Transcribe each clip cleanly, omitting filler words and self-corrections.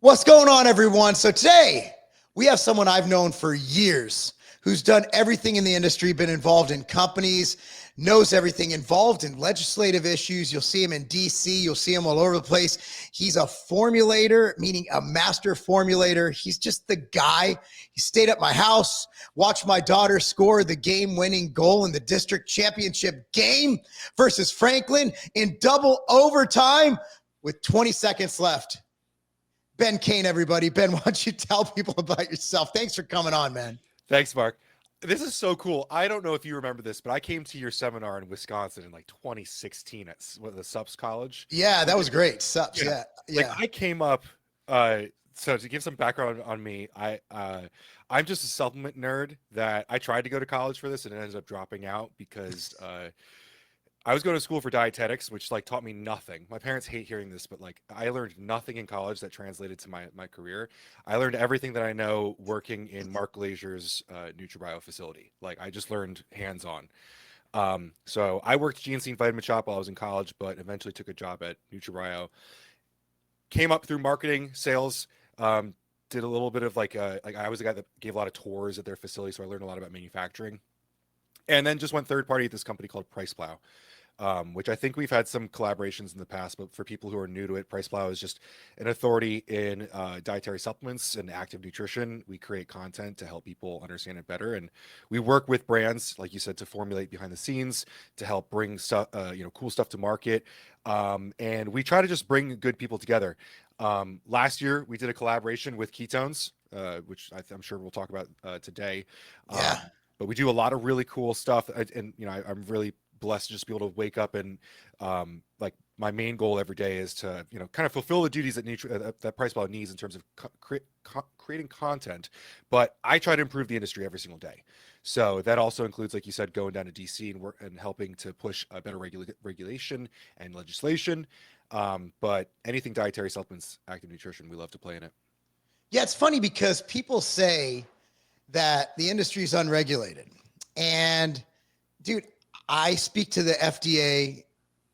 What's going on, everyone? So today we have someone I've known for years who's done everything in the industry, been involved in companies, knows everything, involved in legislative issues. You'll see him in DC. You'll see him all over the place. He's a formulator, meaning a master formulator. He's just the guy. He stayed at my house, watched my daughter score the game-winning goal in the district championship game versus Franklin in double overtime with 20 seconds left. Ben Kane, everybody. Ben, why don't you tell people about yourself? Thanks for coming on, man. Thanks, Mark. This is so cool. I don't know if you remember this, but I came to your seminar in Wisconsin in like 2016 at the SUPS college. Yeah, that was great. Sups, yeah. Like I came up, so to give some background on me, I'm just a supplement nerd that I tried to go to college for this and it ended up dropping out because I was going to school for dietetics, which like taught me nothing. My parents hate hearing this, but like I learned nothing in college that translated to my career. I learned everything that I know working in Marc Lobliner's NutriBio facility. Like I just learned hands-on. So I worked GNC and Vitamin Shop while I was in college, but eventually took a job at NutriBio. Came up through marketing, sales, did a little bit of like I was the guy that gave a lot of tours at their facility, so I learned a lot about manufacturing. And then just went third party at this company called PricePlow. Which I think we've had some collaborations in the past, but for people who are new to it, PricePlow is just an authority in dietary supplements and active nutrition. We create content to help people understand it better, and we work with brands, like you said, to formulate behind the scenes to help bring stuff, cool stuff to market. And we try to just bring good people together. Last year, we did a collaboration with ketones, which I'm sure we'll talk about today. Yeah. But we do a lot of really cool stuff, and I'm really blessed to just be able to wake up and like my main goal every day is to kind of fulfill the duties that that PricePlow needs in terms of creating content, but I try to improve the industry every single day. So that also includes, like you said, going down to DC and work and helping to push a better regulation and legislation, but anything dietary supplements, active nutrition, we love to play in it. Yeah, it's funny because people say that the industry is unregulated, and dude, I speak to the FDA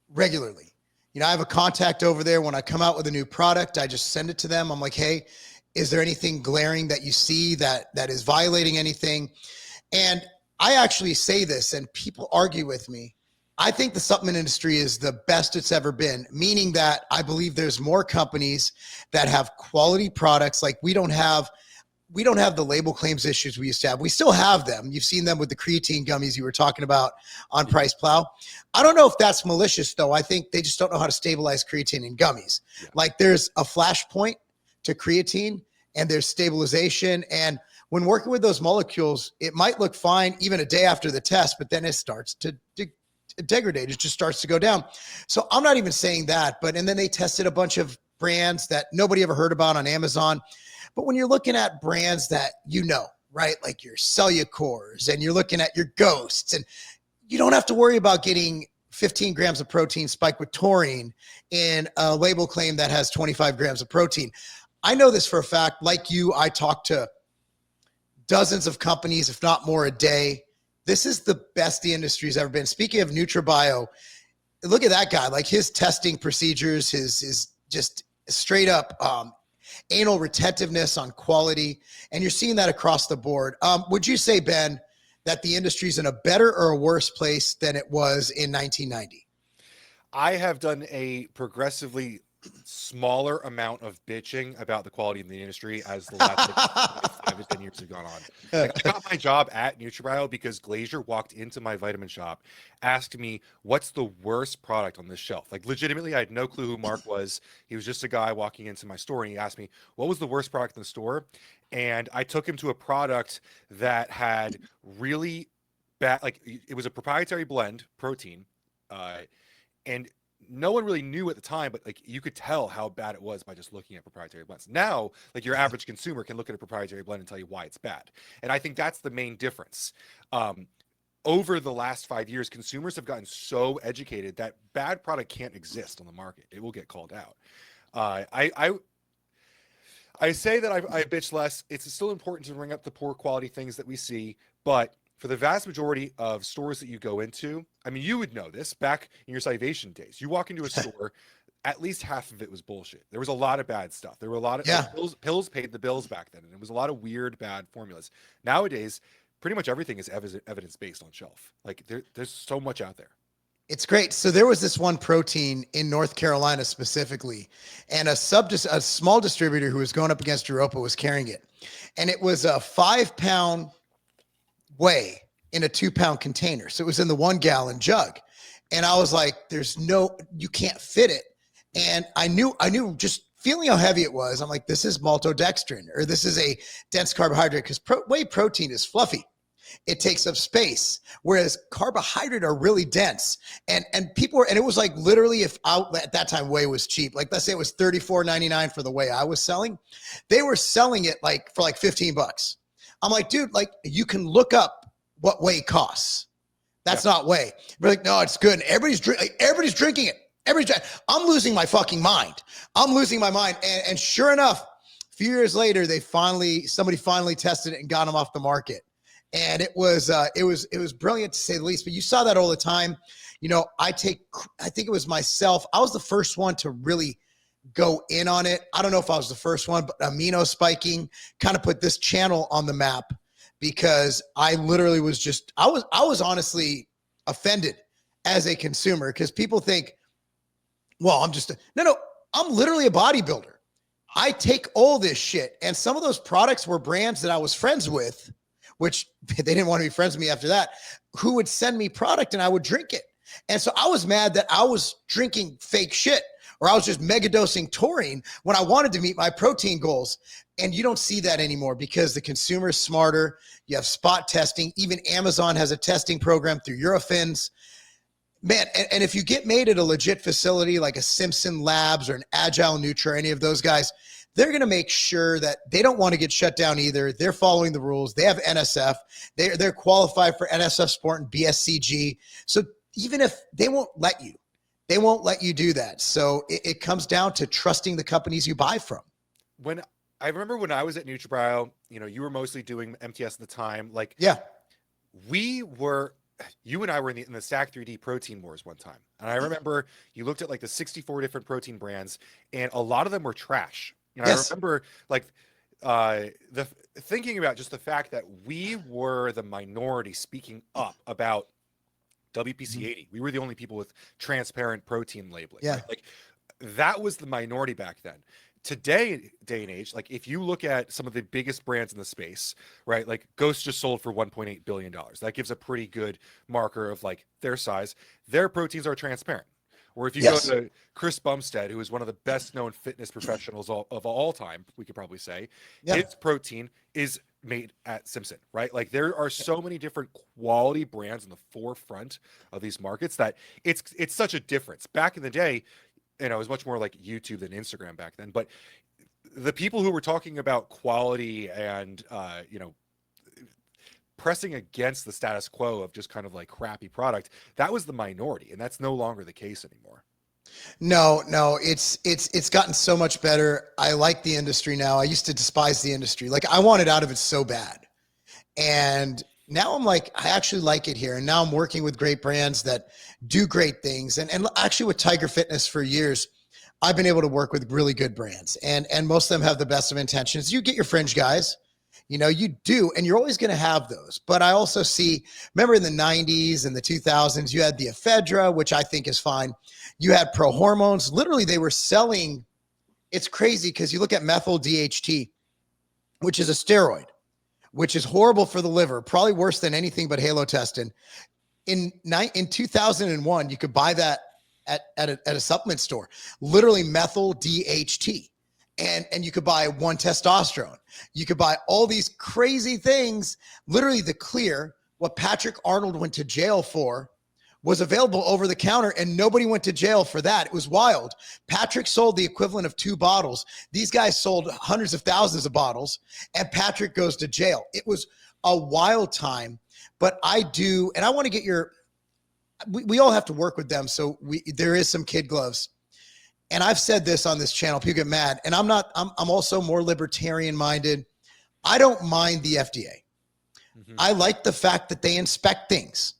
regularly. I have a contact over there. When I come out with a new product, I just send it to them. I'm like, hey, is there anything glaring that you see that is violating anything? And I actually say this, and people argue with me. I think the supplement industry is the best it's ever been, meaning that I believe there's more companies that have quality products. Like we don't have the label claims issues we used to have. We still have them. You've seen them with the creatine gummies you were talking about on PricePlow. I don't know if that's malicious, though. I think they just don't know how to stabilize creatine in gummies. Yeah. Like there's a flash point to creatine and there's stabilization. And when working with those molecules, it might look fine even a day after the test, but then it starts to degrade. It just starts to go down. So I'm not even saying that, and then they tested a bunch of brands that nobody ever heard about on Amazon. But when you're looking at brands that right, like your Cellucors and you're looking at your Ghosts, and you don't have to worry about getting 15 grams of protein spiked with taurine in a label claim that has 25 grams of protein. I know this for a fact. Like you, I talk to dozens of companies, if not more a day. This is the best the industry's ever been. Speaking of NutriBio, look at that guy. Like his testing procedures, his just straight up anal retentiveness on quality, and you're seeing that across the board. Would you say, Ben, that the industry's in a better or a worse place than it was in 1990? I have done a progressively smaller amount of bitching about the quality of the industry as the last 5 to 10 years have gone on. Like, I got my job at NutriBio because Glazier walked into my vitamin shop, asked me, what's the worst product on this shelf? Like legitimately, I had no clue who Mark was. He was just a guy walking into my store and he asked me, what was the worst product in the store? And I took him to a product that had really bad, like it was a proprietary blend protein, and no one really knew at the time, but like you could tell how bad it was by just looking at proprietary blends. Now, like your average consumer can look at a proprietary blend and tell you why it's bad. And I think that's the main difference. Over the last 5 years, consumers have gotten so educated that bad product can't exist on the market. It will get called out. I say that I bitch less. It's still important to bring up the poor quality things that we see, but for the vast majority of stores that you go into, I mean, you would know this back in your Salvation days. You walk into a store, at least half of it was bullshit. There was a lot of bad stuff. There were a lot of Yeah. like, pills paid the bills back then, and it was a lot of weird, bad formulas. Nowadays, pretty much everything is evidence based on shelf. Like there's so much out there. It's great. So there was this one protein in North Carolina specifically, and a small distributor who was going up against Europa was carrying it. And it was a 5-pound whey in a 2-pound container. So it was in the 1-gallon jug. And I was like, you can't fit it. And I knew just feeling how heavy it was. I'm like, this is maltodextrin, or this is a dense carbohydrate, because whey protein is fluffy. It takes up space, whereas carbohydrate are really dense. And people were, and it was like literally, if at that time whey was cheap, like let's say it was $34.99 for the whey I was selling, they were selling it like for like $15. I'm like, dude, like you can look up what whey costs. That's not whey. We're like, no, it's good. And everybody's drinking it. I'm losing my fucking mind. I'm losing my mind. And sure enough, a few years later, somebody finally tested it and got them off the market. And it was brilliant to say the least. But you saw that all the time. You know, I think it was myself. I was the first one to really go in on it. I don't know if I was the first one, but amino spiking kind of put this channel on the map, because I literally was I was honestly offended as a consumer, because people think, well, I'm literally a bodybuilder. I take all this shit. And some of those products were brands that I was friends with, which they didn't want to be friends with me after that, who would send me product and I would drink it. And so I was mad that I was drinking fake shit, or I was just mega dosing taurine when I wanted to meet my protein goals. And you don't see that anymore, because the consumer is smarter. You have spot testing. Even Amazon has a testing program through Eurofins. Man, and if you get made at a legit facility like a Simpson Labs or an Agile Nutra, any of those guys, they're going to make sure that they don't want to get shut down either. They're following the rules. They have NSF. They're qualified for NSF Sport and BSCG. So even if they won't let you do that. So it comes down to trusting the companies you buy from. When I remember when I was at NutriBio, you know, you were mostly doing MTS at the time. Like, yeah, you and I were in the Stack 3D protein wars one time. And I remember you looked at like the 64 different protein brands, and a lot of them were trash. And yes. I remember like thinking about just the fact that we were the minority speaking up about WPC 80. We were the only people with transparent protein labeling. Yeah. Right? Like that was the minority back then. Today, day and age, like if you look at some of the biggest brands in the space, right? Like Ghost just sold for $1.8 billion. That gives a pretty good marker of like their size. Their proteins are transparent. Or if you go to Chris Bumstead, who is one of the best known fitness professionals of all time, we could probably say, his protein is made at Simpson, right? Like there are so many different quality brands in the forefront of these markets that it's such a difference. Back in the day, you know, it was much more like YouTube than Instagram back then. But the people who were talking about quality and, you know, pressing against the status quo of just kind of like crappy product, that was the minority, and that's no longer the case anymore. No, it's gotten so much better. I like the industry now. I used to despise the industry. Like I wanted out of it so bad. And now I'm like, I actually like it here. And now I'm working with great brands that do great things. And actually with Tiger Fitness for years, I've been able to work with really good brands, and most of them have the best of intentions. You get your fringe guys, you know, you do, and you're always going to have those. But I also see, remember in the 90s and the 2000s, you had the ephedra, which I think is fine. You had pro hormones. Literally, they were selling. It's crazy because you look at methyl DHT, which is a steroid, which is horrible for the liver, probably worse than anything but halotestin. In 2001, you could buy that at a supplement store, literally methyl DHT. And you could buy 1-testosterone. You could buy all these crazy things. Literally the clear, what Patrick Arnold went to jail for, was available over the counter, and nobody went to jail for that. It was wild. Patrick sold the equivalent of 2 bottles. These guys sold hundreds of thousands of bottles, and Patrick goes to jail. It was a wild time, but I do, and I want to get we all have to work with them. So there is some kid gloves. And I've said this on this channel, people get mad, and I'm also more libertarian minded. I don't mind the FDA. Mm-hmm. I like the fact that they inspect things.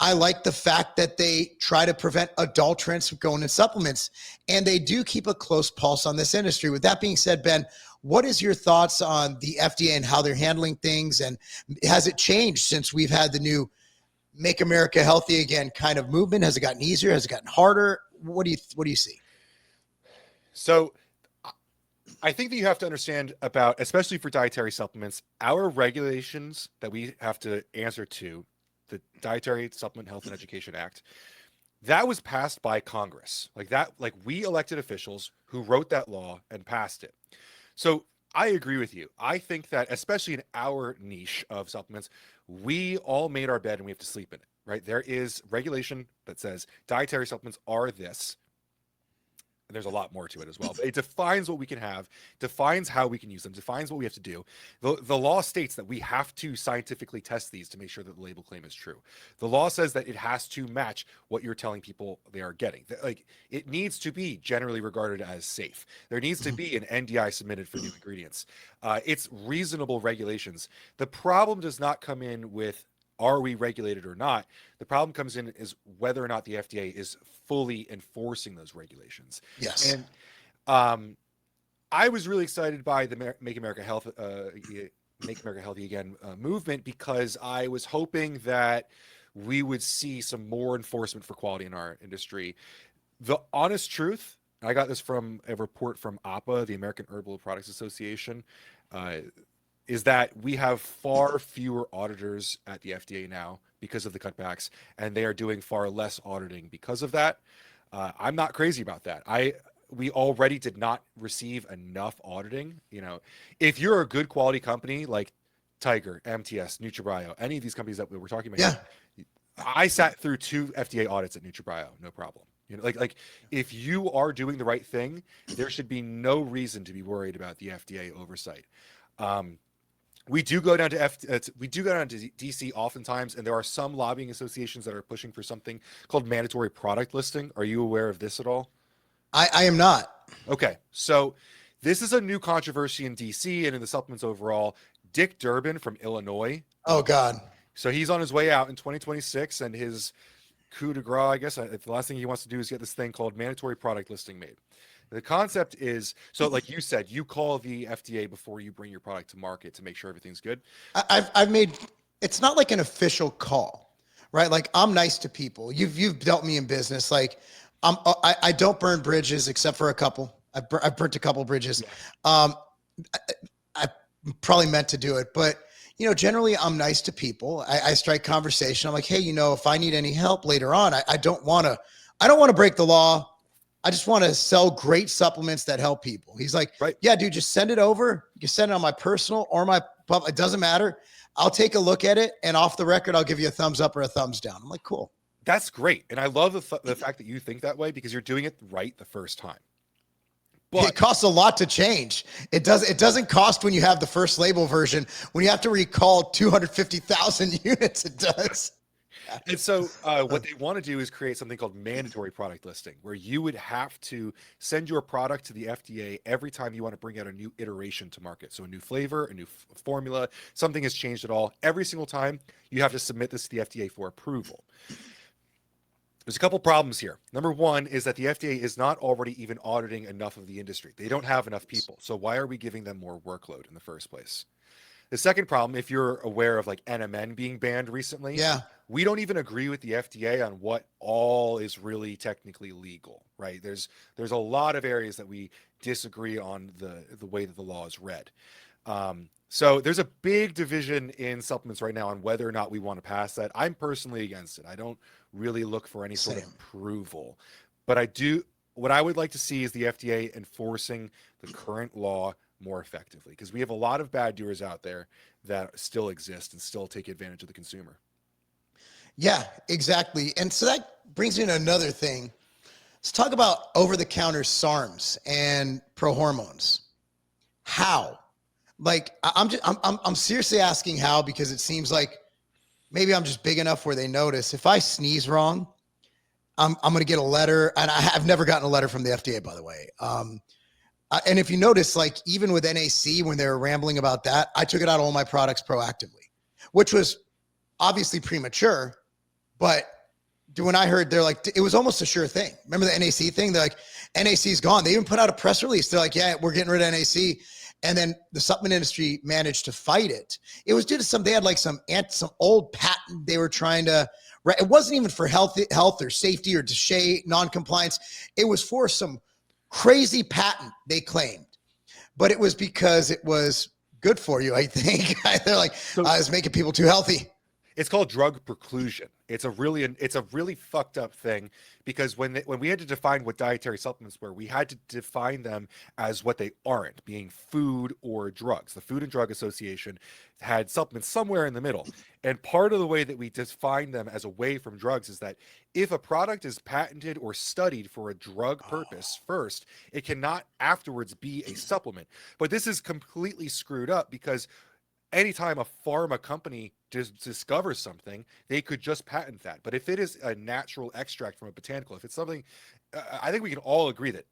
I like the fact that they try to prevent adulterants from going in supplements, and they do keep a close pulse on this industry. With that being said, Ben, what is your thoughts on the FDA and how they're handling things? And has it changed since we've had the new Make America Healthy Again kind of movement? Has it gotten easier? Has it gotten harder? What do you see? So I think that you have to understand about, especially for dietary supplements, our regulations that we have to answer to, the Dietary Supplement Health and Education Act, that was passed by Congress. Like we elected officials who wrote that law and passed it. So I agree with you. I think that especially in our niche of supplements, we all made our bed and we have to sleep in it, right? There is regulation that says dietary supplements are this. And there's a lot more to it as well. But it defines what we can have, defines how we can use them, defines what we have to do. The law states that we have to scientifically test these to make sure that the label claim is true. The law says that it has to match what you're telling people they are getting. Like, it needs to be generally regarded as safe. There needs to be an NDI submitted for new ingredients. It's reasonable regulations. The problem does not come in with, are we regulated or not? The problem comes in is whether or not the FDA is fully enforcing those regulations. Yes. And I was really excited by the Make America Healthy Again movement, because I was hoping that we would see some more enforcement for quality in our industry. The honest truth, I got this from a report from APA, the American Herbal Products Association, is that we have far fewer auditors at the FDA now because of the cutbacks, and they are doing far less auditing because of that. I'm not crazy about that. We already did not receive enough auditing. You know, if you're a good quality company like Tiger, MTS, NutriBio, any of these companies that we were talking about, Yeah. I sat through 2 FDA audits at NutriBio, no problem. You know, like if you are doing the right thing, there should be no reason to be worried about the FDA oversight. We do go down to DC oftentimes, and there are some lobbying associations that are pushing for something called mandatory product listing. Are you aware of this at all? I am not. Okay, so this is a new controversy in DC and in the supplements overall. Dick Durbin from Illinois. Oh God. So he's on his way out in 2026, and his coup de grace, I guess, the last thing he wants to do is get this thing called mandatory product listing made. The concept is, so like you said, you call the FDA before you bring your product to market to make sure everything's good. I've made, it's not like an official call, right? Like, I'm nice to people. You've dealt me in business. Like, I don't burn bridges except for a couple. I've burnt a couple bridges. I probably meant to do it, but you know, generally I'm nice to people. I strike conversation. I'm like, hey, you know, if I need any help later on, I don't want to break the law. I just want to sell great supplements that help people. He's like, right. Yeah, dude, just send it over. You can send it on my personal or my public. It doesn't matter. I'll take a look at it, and off the record, I'll give you a thumbs up or a thumbs down. I'm like, cool. That's great. And I love the fact that you think that way, because you're doing it right the first time. But it costs a lot to change. It doesn't cost when you have the first label version. When you have to recall 250,000 units, it does. And so what they want to do is create something called mandatory product listing, where you would have to send your product to the FDA every time you want to bring out a new iteration to market. So a new flavor, a new formula, something has changed at all. Every single time you have to submit this to the FDA for approval. There's a couple problems here. Number one is that the FDA is not already even auditing enough of the industry. They don't have enough people. So why are we giving them more workload in the first place? The second problem, if you're aware of like NMN being banned recently, we don't even agree with the FDA on what all is really technically legal, right? There's a lot of areas that we disagree on the way that the law is read. So there's a big division in supplements right now on whether or not we want to pass that. I'm personally against it. I don't really look for any sort of approval, but what I would like to see is the FDA enforcing the current law more effectively, because we have a lot of bad doers out there that still exist and still take advantage of the consumer. Yeah, exactly. And so that brings me to another thing. Let's talk about over-the-counter SARMs and prohormones. How? Like, I'm seriously asking how, because it seems like maybe I'm just big enough where they notice. If I sneeze wrong, I'm going to get a letter, and I've never gotten a letter from the FDA, by the way. And if you notice, like even with NAC, when they were rambling about that, I took it out of all my products proactively, which was obviously premature, But when I heard, they're like, it was almost a sure thing. Remember the NAC thing? They're like, NAC's gone. They even put out a press release. They're like, yeah, we're getting rid of NAC. And then the supplement industry managed to fight it. It was due to they had like some old patent they were trying to, it wasn't even for health or safety or DSHEA non-compliance. It was for some crazy patent they claimed, but it was because it was good for you, I think. They're like, it's making people too healthy. It's called drug preclusion. It's a really fucked up thing, because when we had to define what dietary supplements were, we had to define them as what they aren't, being food or drugs. The Food and Drug Association had supplements somewhere in the middle. And part of the way that we define them as away from drugs is that if a product is patented or studied for a drug purpose first, it cannot afterwards be a supplement. But this is completely screwed up, because anytime a pharma company discovers something, they could just patent that. But if it is a natural extract from a botanical, if it's something, I think we can all agree that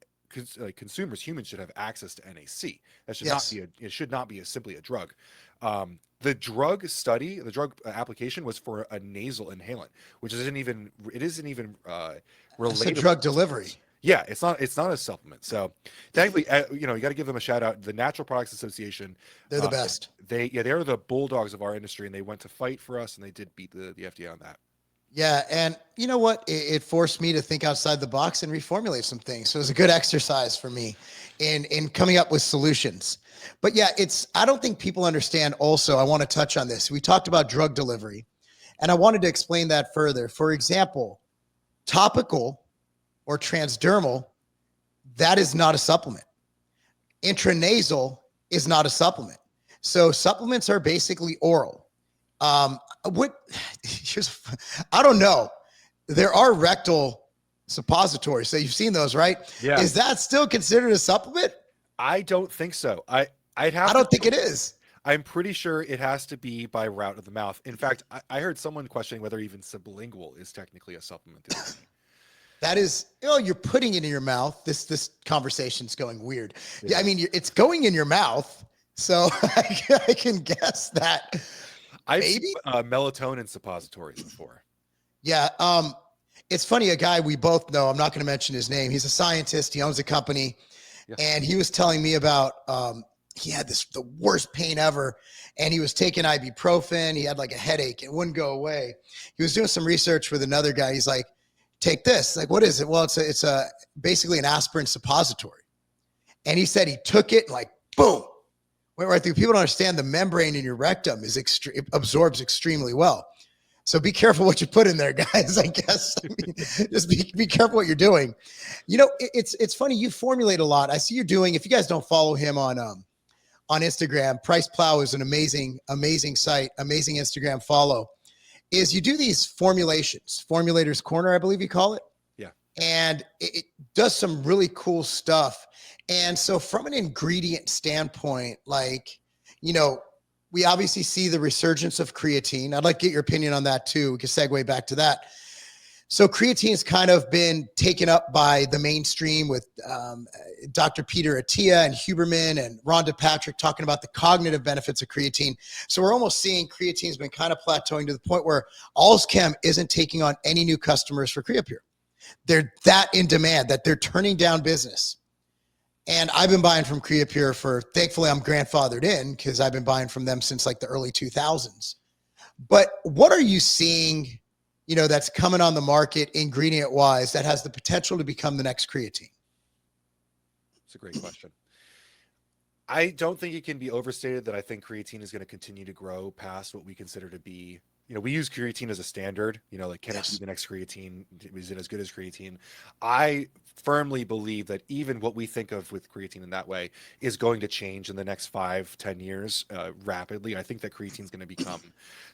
consumers, humans, should have access to NAC. That should not be it should not be simply a drug. The drug study, the drug application was for a nasal inhalant, which isn't even related. It's a drug delivery. Yeah, it's not a supplement. So thankfully, you got to give them a shout out. The Natural Products Association, they're the best. They're the bulldogs of our industry, and they went to fight for us, and they did beat the FDA on that. Yeah, and you know what? It forced me to think outside the box and reformulate some things. So it was a good exercise for me in coming up with solutions. But yeah, I don't think people understand. Also, I want to touch on this. We talked about drug delivery, and I wanted to explain that further. For example, topical or transdermal, that is not a supplement. Intranasal is not a supplement. So supplements are basically oral. I don't know. There are rectal suppositories. So you've seen those, right? Yeah. Is that still considered a supplement? I don't think so. I don't think it is. I'm pretty sure it has to be by route of the mouth. In fact, I heard someone questioning whether even sublingual is technically a supplement. That is, you're putting it in your mouth. This conversation's going weird. Yeah, I mean, it's going in your mouth. So I can guess that. I've seen melatonin suppositories before. Yeah. It's funny. A guy we both know, I'm not going to mention his name. He's a scientist. He owns a company. Yeah. And he was telling me about, he had the worst pain ever. And he was taking ibuprofen. He had like a headache. It wouldn't go away. He was doing some research with another guy. He's like, take this. Like, what is it? Well, it's basically an aspirin suppository. And he said he took it, like, boom, went right through. People don't understand the membrane in your rectum it absorbs extremely well. So be careful what you put in there, guys. I guess just be careful what you're doing. It's funny. You formulate a lot. I see you're doing. If you guys don't follow him on Instagram, Price Plow is an amazing site, amazing Instagram follow. Is you do these formulations, Formulator's Corner, I believe you call it. Yeah. And it does some really cool stuff. And so from an ingredient standpoint, like, we obviously see the resurgence of creatine. I'd like to get your opinion on that too. We can segue back to that. So creatine has kind of been taken up by the mainstream with Dr. Peter Attia and Huberman and Rhonda Patrick talking about the cognitive benefits of creatine. So we're almost seeing creatine's been kind of plateauing to the point where Allschem isn't taking on any new customers for Creapure. They're that in demand that they're turning down business. And I've been buying from Creapure thankfully I'm grandfathered in because I've been buying from them since like the early 2000s. But what are you seeing that's coming on the market ingredient wise that has the potential to become the next creatine? It's a great question. I don't think it can be overstated that I think creatine is going to continue to grow past what we consider to be, we use creatine as a standard, like, can it be the next creatine? Is it as good as creatine? I firmly believe that even what we think of with creatine in that way is going to change in the next 5-10 years rapidly. I think that creatine is going to become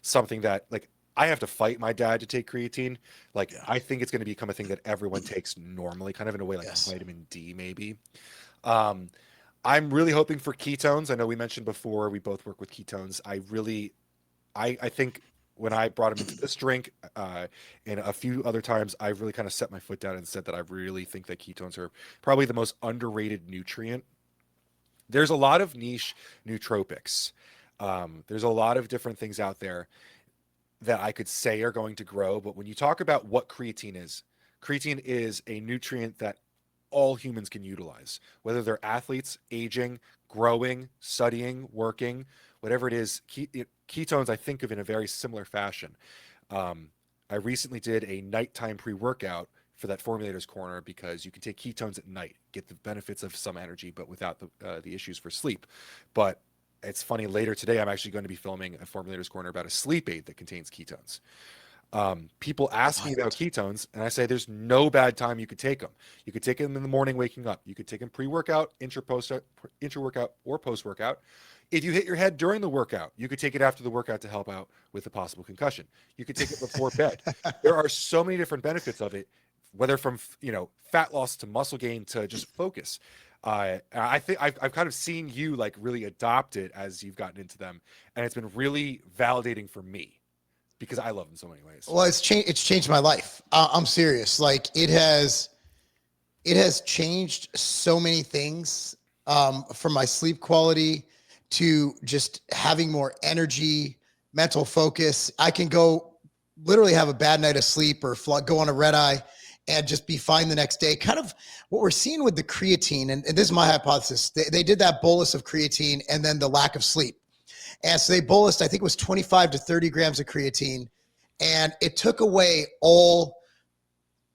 something that, like, I have to fight my dad to take creatine. Like, I think it's going to become a thing that everyone takes normally, kind of in a way like vitamin D, maybe. I'm really hoping for ketones. I know we mentioned before, we both work with ketones. I think when I brought him into this drink and a few other times, I really kind of set my foot down and said that I really think that ketones are probably the most underrated nutrient. There's a lot of niche nootropics. There's a lot of different things out there. that I could say are going to grow. But when you talk about what creatine is a nutrient that all humans can utilize, whether they're athletes, aging, growing, studying, working, whatever it is. Ketones, I think of in a very similar fashion. I recently did a nighttime pre-workout for that Formulators Corner because you can take ketones at night, get the benefits of some energy, but without the issues for sleep. But it's funny, later today, I'm actually going to be filming a Formulators Corner about a sleep aid that contains ketones. People ask me about ketones, and I say there's no bad time you could take them. You could take them in the morning waking up. You could take them pre-workout, intra-workout, or post-workout. If you hit your head during the workout, you could take it after the workout to help out with a possible concussion. You could take it before bed. There are so many different benefits of it, whether from fat loss to muscle gain to just focus. I think I've kind of seen you like really adopt it as you've gotten into them, and it's been really validating for me because I love them so many ways. Well, it's changed my life. I'm serious. Like it has changed so many things, from my sleep quality to just having more energy, mental focus. I can go literally have a bad night of sleep or go on a red eye and just be fine the next day. Kind of what we're seeing with the creatine, and this is my hypothesis. They did that bolus of creatine and then the lack of sleep. And so they bolused, I think it was 25 to 30 grams of creatine, and it took away all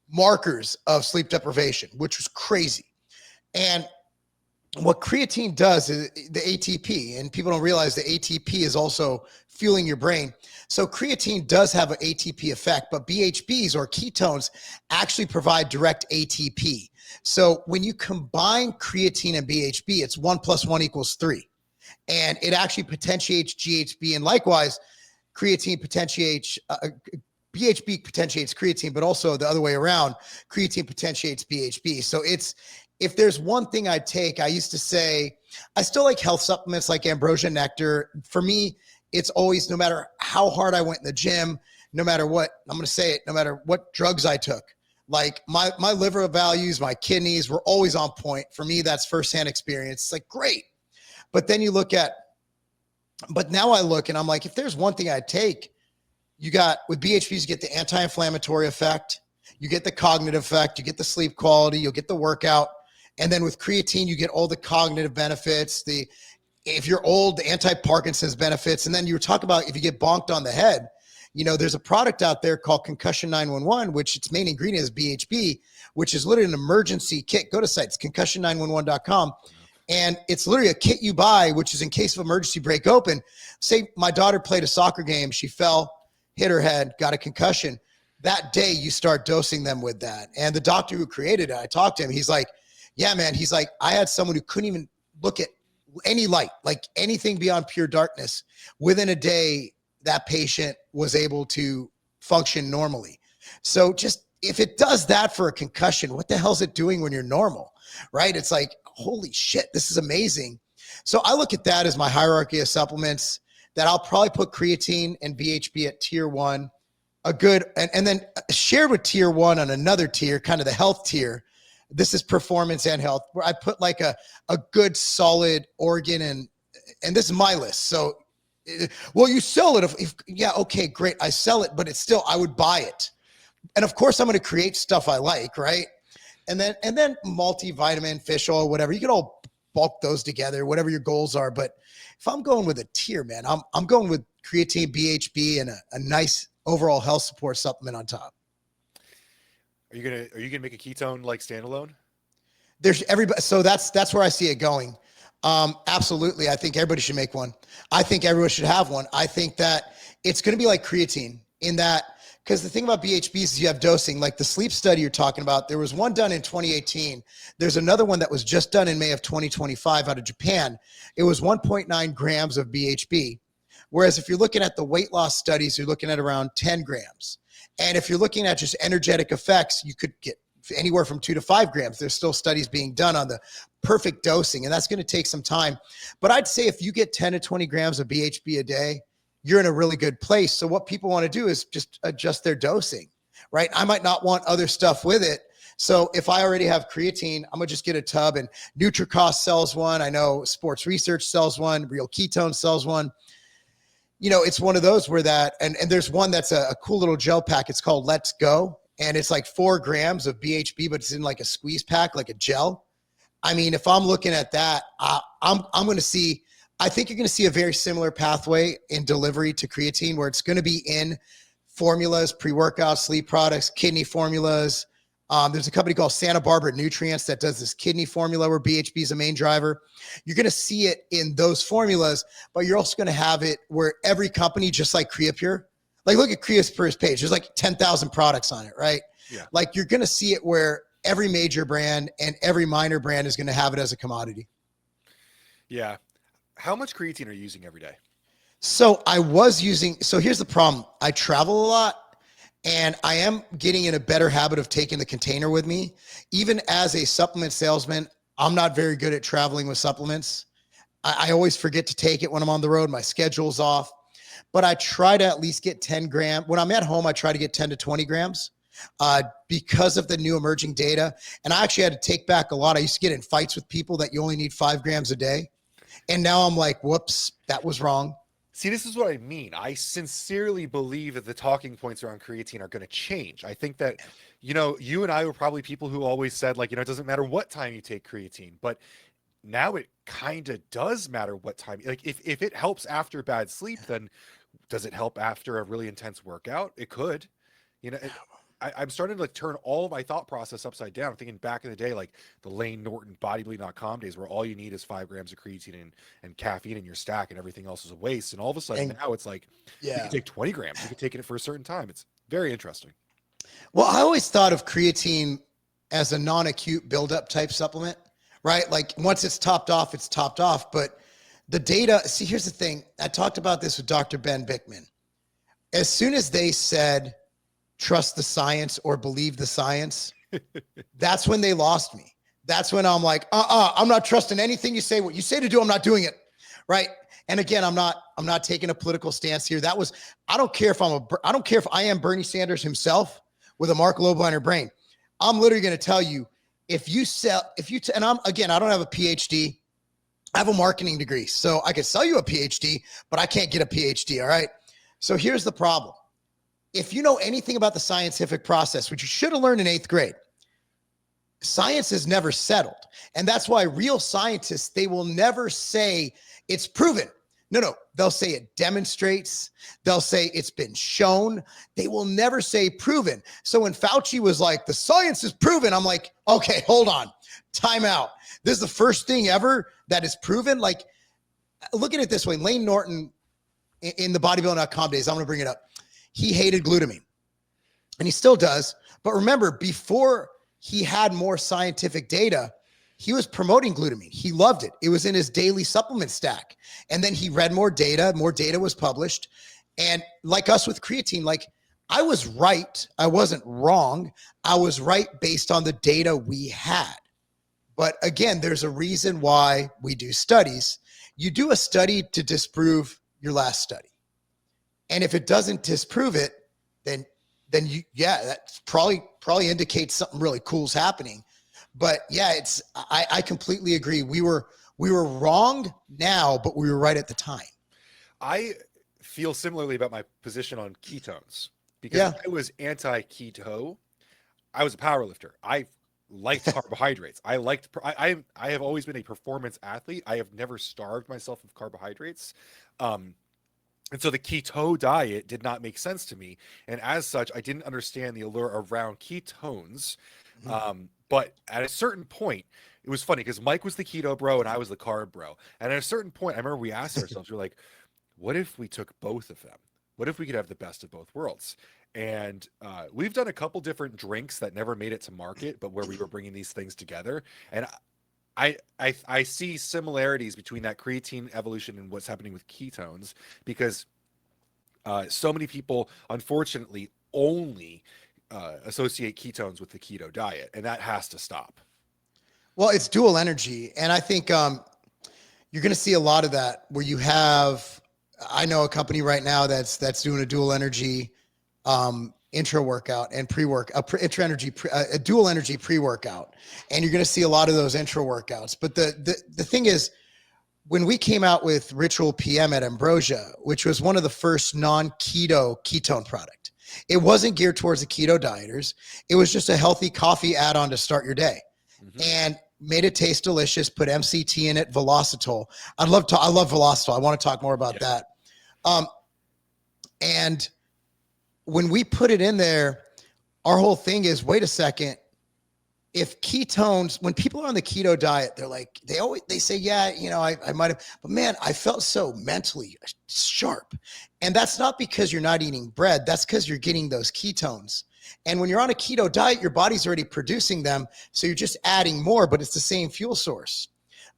markers of sleep deprivation, which was crazy. And what creatine does is the ATP, and people don't realize the ATP is also fueling your brain. So creatine does have an ATP effect, but BHBs or ketones actually provide direct ATP. So when you combine creatine and BHB, it's 1 + 1 = 3. And it actually potentiates GHB, and likewise, creatine potentiates BHB potentiates creatine, but also the other way around, creatine potentiates BHB. So if there's one thing I'd take, I used to say, I still like health supplements like ambrosia nectar. For me, it's always, no matter how hard I went in the gym, no matter what, I'm going to say it, no matter what drugs I took, like my liver values, my kidneys were always on point. For me, that's firsthand experience. It's like, great. But then now I look and I'm like, if there's one thing I'd take, with BHBs, you get the anti-inflammatory effect, you get the cognitive effect, you get the sleep quality, you'll get the workout. And then with creatine, you get all the cognitive benefits, if you're old, the anti-Parkinson's benefits. And then you were talking about if you get bonked on the head, there's a product out there called Concussion 911, which its main ingredient is BHB, which is literally an emergency kit. Go to sites, concussion911.com. And it's literally a kit you buy, which is in case of emergency, break open. Say my daughter played a soccer game. She fell, hit her head, got a concussion. That day you start dosing them with that. And the doctor who created it, I talked to him. He's like, yeah, man. He's like, I had someone who couldn't even look at any light, like anything beyond pure darkness. Within a day, that patient was able to function normally. So just, if it does that for a concussion, what the hell is it doing when you're normal, right? It's like, holy shit, this is amazing. So I look at that as my hierarchy of supplements that I'll probably put creatine and BHB at tier 1, and then shared with tier 1 on another tier, kind of the health tier. This is performance and health, where I put like a good solid organ, and this is my list. So, well, you sell it. Yeah, okay, great. I sell it, but it's still, I would buy it. And of course I'm going to create stuff I like, right? And then multivitamin, fish oil, whatever. You can all bulk those together, whatever your goals are. But if I'm going with a tier, man, I'm going with creatine, BHB, and a nice overall health support supplement on top. Are you gonna make a ketone like standalone? There's everybody. So that's where I see it going. Absolutely. I think everybody should make one. I think everyone should have one. I think that it's going to be like creatine in that, because the thing about BHBs is you have dosing, like the sleep study you're talking about. There was one done in 2018. There's another one that was just done in May of 2025 out of Japan. It was 1.9 grams of BHB. Whereas if you're looking at the weight loss studies, you're looking at around 10 grams. And if you're looking at just energetic effects, you could get anywhere from 2 to 5 grams. There's still studies being done on the perfect dosing, and that's going to take some time. But I'd say if you get 10 to 20 grams of BHB a day, you're in a really good place. So what people want to do is just adjust their dosing, right? I might not want other stuff with it. So if I already have creatine, I'm going to just get a tub, and NutriCost sells one. I know Sports Research sells one. Real Ketone sells one. it's one of those where and there's one that's a cool little gel pack. It's called Let's Go. And it's like 4 grams of BHB, but it's in like a squeeze pack, like a gel. I mean, if I'm looking at that, I'm going to see, I think you're going to see a very similar pathway in delivery to creatine, where it's going to be in formulas, pre-workout, sleep products, kidney formulas. There's a company called Santa Barbara Nutrients that does this kidney formula where BHB is a main driver. You're going to see it in those formulas, but you're also going to have it where every company, just like Creapure, like look at Creapure's page, there's like 10,000 products on it, right? Yeah. Like you're going to see it where every major brand and every minor brand is going to have it as a commodity. Yeah. How much creatine are you using every day? So here's the problem. I travel a lot. And I am getting in a better habit of taking the container with me. Even as a supplement salesman, I'm not very good at traveling with supplements. I always forget to take it when I'm on the road. My schedule's off. But I try to at least get 10 grams. When I'm at home, I try to get 10 to 20 grams because of the new emerging data. And I actually had to take back a lot. I used to get in fights with people that you only need 5 grams a day. And now I'm like, whoops, that was wrong. See, this is what I mean. I sincerely believe that the talking points around creatine are going to change. I think that, you and I were probably people who always said, like, it doesn't matter what time you take creatine, but now it kind of does matter what time. Like, if it helps after bad sleep, then does it help after a really intense workout? It could. I'm starting to turn all of my thought process upside down. I'm thinking back in the day, like the Lane Norton bodybuilding.com days, where all you need is 5 grams of creatine and caffeine in your stack and everything else is a waste. And all of a sudden now it's like, you can take 20 grams. You can take it for a certain time. It's very interesting. Well, I always thought of creatine as a non-acute buildup type supplement, right? Like once it's topped off, it's topped off. But the data, see, here's the thing. I talked about this with Dr. Ben Bickman. As soon as they said, trust the science or believe the science, that's when they lost me. That's when I'm like, I'm not trusting anything you say. What you say to do, I'm not doing it. Right. And again, I'm not taking a political stance here. I don't care if I am Bernie Sanders himself with a Marc Lobliner brain. I'm literally going to tell you, I don't have a PhD. I have a marketing degree. So I could sell you a PhD, but I can't get a PhD. All right. So here's the problem. If you know anything about the scientific process, which you should have learned in 8th grade, science is never settled. And that's why real scientists, they will never say it's proven. No, they'll say it demonstrates. They'll say it's been shown. They will never say proven. So when Fauci was like, the science is proven, I'm like, okay, hold on, time out. This is the first thing ever that is proven. Like, look at it this way. Lane Norton in the bodybuilding.com days, I'm going to bring it up. He hated glutamine and he still does. But remember, before he had more scientific data, he was promoting glutamine. He loved it. It was in his daily supplement stack. And then he read more data was published. And like us with creatine, like I was right. I wasn't wrong. I was right based on the data we had. But again, there's a reason why we do studies. You do a study to disprove your last study. And if it doesn't disprove it, then that probably indicates something really cool is happening. But yeah, I completely agree. We were wrong now, but we were right at the time. I feel similarly about my position on ketones because I was anti-keto. I was a power lifter. I liked carbohydrates. I have always been a performance athlete. I have never starved myself of carbohydrates. And so the keto diet did not make sense to me. And as such, I didn't understand the allure around ketones. But at a certain point, it was funny because Mike was the keto bro and I was the carb bro. And at a certain point, I remember we asked ourselves, we're like, what if we took both of them? What if we could have the best of both worlds? And we've done a couple different drinks that never made it to market, but where we were bringing these things together. And I see similarities between that creatine evolution and what's happening with ketones because so many people, unfortunately, only associate ketones with the keto diet, and that has to stop. Well, it's dual energy, and I think you're going to see a lot of that where you have. I know a company right now that's doing a dual energy intra workout and a dual energy pre-workout. And you're going to see a lot of those intra workouts. But the thing is, when we came out with Ritual PM at Ambrosia, which was one of the first non-keto ketone product, it wasn't geared towards the keto dieters. It was just a healthy coffee add-on to start your day, and made it taste delicious. Put MCT in it, Velocitol. I love Velocitol. I want to talk more about that. And when we put it in there, our whole thing is, wait a second. If ketones, when people are on the keto diet, they're like, they say, yeah, I might have, but man, I felt so mentally sharp. And that's not because you're not eating bread. That's because you're getting those ketones. And when you're on a keto diet, your body's already producing them. So you're just adding more, but it's the same fuel source.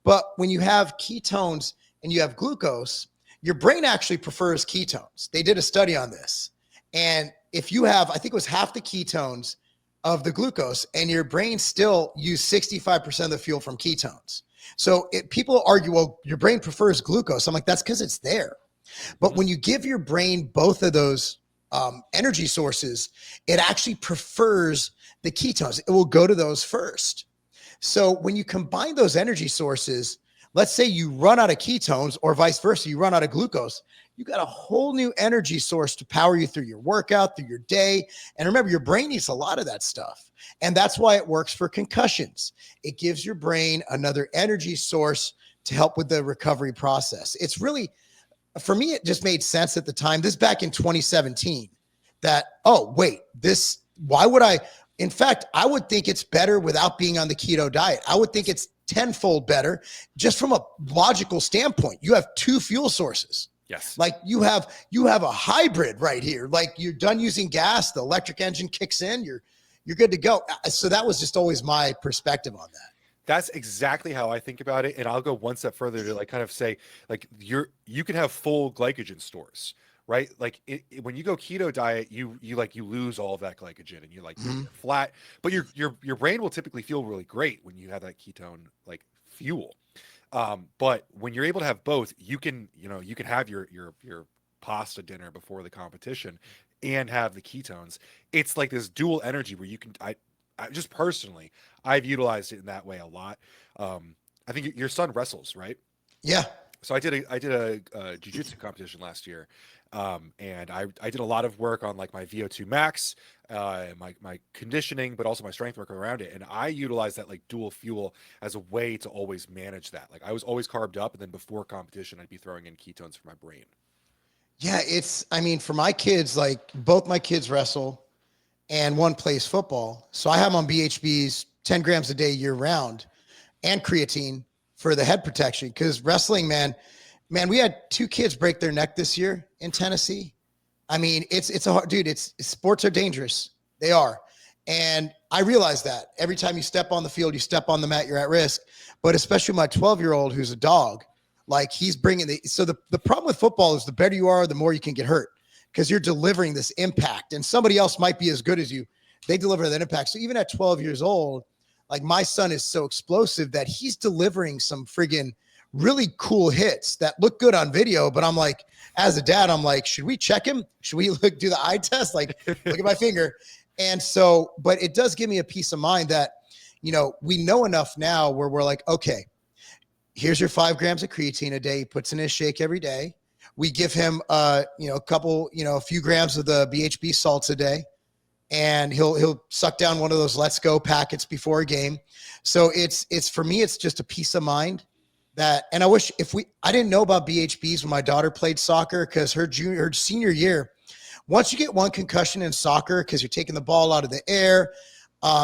But when you have ketones and you have glucose, your brain actually prefers ketones. They did a study on this. And if you have, I think it was half the ketones of the glucose, and your brain still use 65% of the fuel from ketones. So people argue, well, your brain prefers glucose. I'm like, that's because it's there. But when you give your brain both of those energy sources, it actually prefers the ketones. It will go to those first. So when you combine those energy sources, let's say you run out of ketones, or vice versa, you run out of glucose, you got a whole new energy source to power you through your workout, through your day. And remember, your brain needs a lot of that stuff. And that's why it works for concussions. It gives your brain another energy source to help with the recovery process. It's really, for me, it just made sense at the time. This back in 2017 that, oh, wait, why would I? In fact, I would think it's better without being on the keto diet. I would think it's tenfold better just from a logical standpoint. You have two fuel sources. Yes. Like you have a hybrid right here. Like you're done using gas, the electric engine kicks in, you're good to go. So that was just always my perspective on that. That's exactly how I think about it. And I'll go one step further to like kind of say, like you can have full glycogen stores, right? Like when you go keto diet, you lose all of that glycogen and you're flat, but your brain will typically feel really great when you have that ketone like fuel. But when you're able to have both, you can have your pasta dinner before the competition and have the ketones. It's like this dual energy where you can, I just personally, I've utilized it in that way a lot. I think your son wrestles, right? Yeah. So I did a jiu-jitsu competition last year. And I did a lot of work on like my VO2 max, my conditioning, but also my strength work around it. And I utilized that like dual fuel as a way to always manage that. Like I was always carved up, and then before competition, I'd be throwing in ketones for my brain. Yeah. For my kids, like both my kids wrestle and one plays football. So I have them on BHBs 10 grams a day year round and creatine for the head protection. Cause wrestling, man, we had 2 kids break their neck this year in Tennessee. I mean, it's a hard, dude, sports are dangerous. They are. And I realize that every time you step on the field, you step on the mat, you're at risk. But especially my 12-year-old who's a dog, like he's bringing the problem with football is the better you are, the more you can get hurt because you're delivering this impact, and somebody else might be as good as you. They deliver that impact. So even at 12 years old, like my son is so explosive that he's delivering some friggin' really cool hits that look good on video. But I'm like, as a dad, I'm like, should we check him? Should we do the eye test? Like, look at my finger. And so, but it does give me a peace of mind that, we know enough now where we're like, okay, here's your 5 grams of creatine a day. He puts in his shake every day. We give him, a few grams of the BHB salts a day, and he'll suck down one of those Let's Go packets before a game. So it's for me, it's just a peace of mind that, and I wish I didn't know about BHBs when my daughter played soccer, because her senior year, once you get one concussion in soccer, because you're taking the ball out of the air,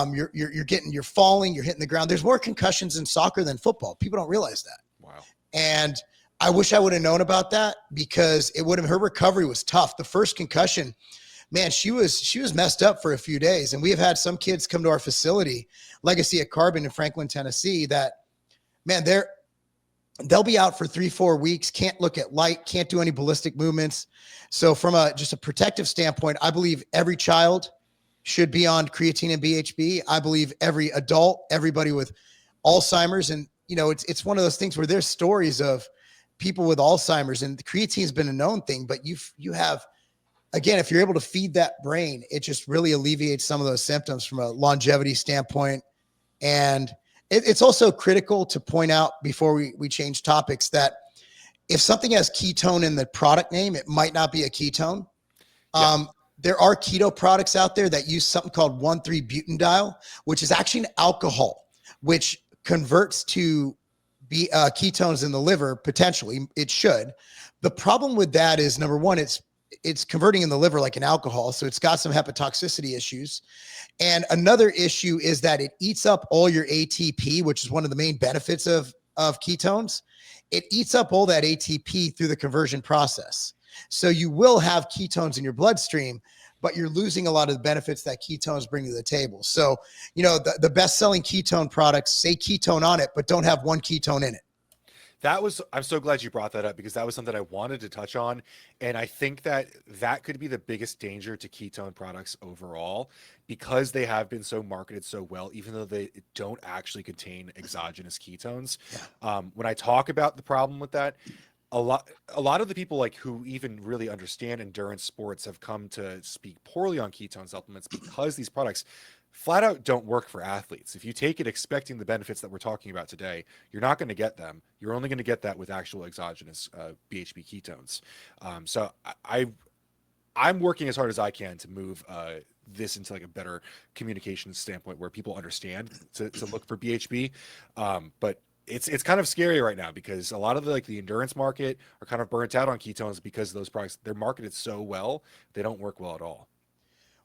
you're falling, you're hitting the ground. There's more concussions in soccer than football. People don't realize that. Wow. And I wish I would have known about that, because her recovery was tough. The first concussion, man, she was messed up for a few days. And we have had some kids come to our facility, Legacy at Carbon in Franklin, Tennessee, that, man, they'll be out for 3-4 weeks, can't look at light, can't do any ballistic movements. So from just a protective standpoint, I believe every child should be on creatine and BHB. I believe every adult, everybody with Alzheimer's. And, it's one of those things where there's stories of people with Alzheimer's, and the creatine has been a known thing, but you have, again, if you're able to feed that brain, it just really alleviates some of those symptoms from a longevity standpoint. And It's also critical to point out before we change topics that if something has ketone in the product name, it might not be a ketone. Yeah. There are keto products out there that use something called 1,3-butanediol, which is actually an alcohol, which converts to ketones in the liver. Potentially, it should. The problem with that is, number one, it's converting in the liver like an alcohol, so it's got some hepatotoxicity issues. And another issue is that it eats up all your ATP, which is one of the main benefits of ketones. It eats up all that ATP through the conversion process. So you will have ketones in your bloodstream, but you're losing a lot of the benefits that ketones bring to the table. So, the best-selling ketone products say ketone on it, but don't have one ketone in it. I'm so glad you brought that up, because that was something I wanted to touch on. And I think that could be the biggest danger to ketone products overall, because they have been so marketed so well, even though they don't actually contain exogenous ketones. Yeah. When I talk about the problem with that, a lot of the people who even really understand endurance sports have come to speak poorly on ketone supplements, because these products flat out don't work for athletes. If you take it expecting the benefits that we're talking about today, you're not going to get them. You're only going to get that with actual exogenous BHB ketones. So I'm working as hard as I can to move this into a better communication standpoint, where people understand to look for BHB. But it's kind of scary right now, because a lot of the endurance market are kind of burnt out on ketones, because those products, they're marketed so well, they don't work well at all.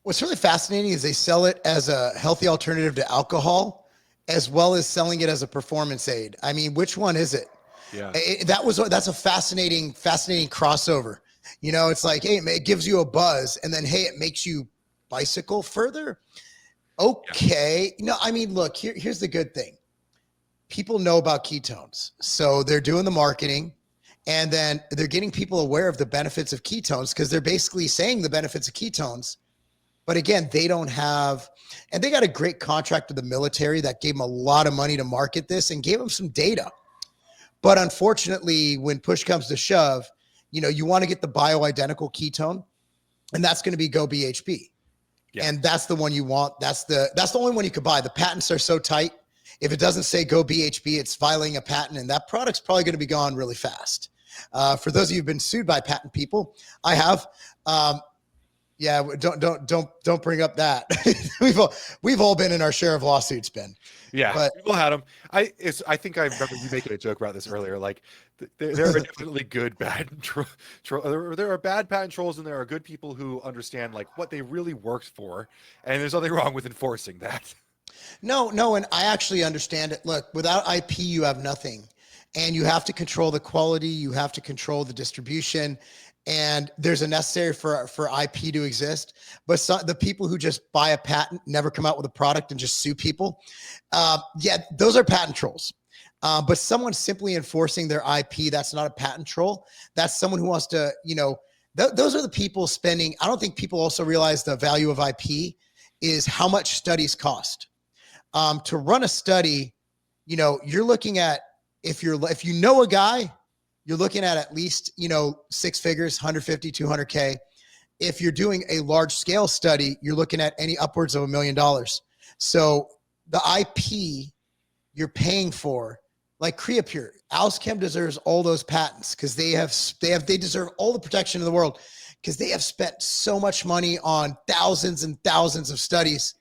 What's really fascinating is they sell it as a healthy alternative to alcohol, as well as selling it as a performance aid. I mean, which one is it? Yeah. That's a fascinating crossover. It's like, hey, it gives you a buzz, and then, hey, it makes you bicycle further. Okay. Yeah. I mean, look, here's the good thing. People know about ketones, so they're doing the marketing, and then they're getting people aware of the benefits of ketones, because they're basically saying the benefits of ketones. But again, they don't have, and they got a great contract with the military that gave them a lot of money to market this and gave them some data. But unfortunately, when push comes to shove, you want to get the bioidentical ketone, and that's going to be Go BHB. Yeah. And that's the one you want. That's the only one you could buy. The patents are so tight. If it doesn't say Go BHB, it's violating a patent, and that product's probably going to be gone really fast. For those of you who've been sued by patent people, I have. Yeah, don't bring up that. we've all been in our share of lawsuits, Ben. Yeah, but people had them. I think I remember you making a joke about this earlier. There are definitely good patent there are bad patent trolls, and there are good people who understand what they really worked for, and there's nothing wrong with enforcing that. No, and I actually understand it. Look, without IP, you have nothing, and you have to control the quality. You have to control the distribution. And there's a necessary for IP to exist. But the people who just buy a patent, never come out with a product, and just sue people, those are patent trolls. But someone simply enforcing their IP, that's not a patent troll. That's someone who wants to, those are the people spending. I don't think people also realize the value of IP is how much studies cost. To run a study, you're looking at, if you know a guy, you're looking at least, 6 figures, 150, 200K. If you're doing a large scale study, you're looking at any upwards of $1 million. So the IP you're paying for, like Creapure, Alzchem deserves all those patents, because they deserve all the protection in the world, because they have spent so much money on thousands and thousands of studies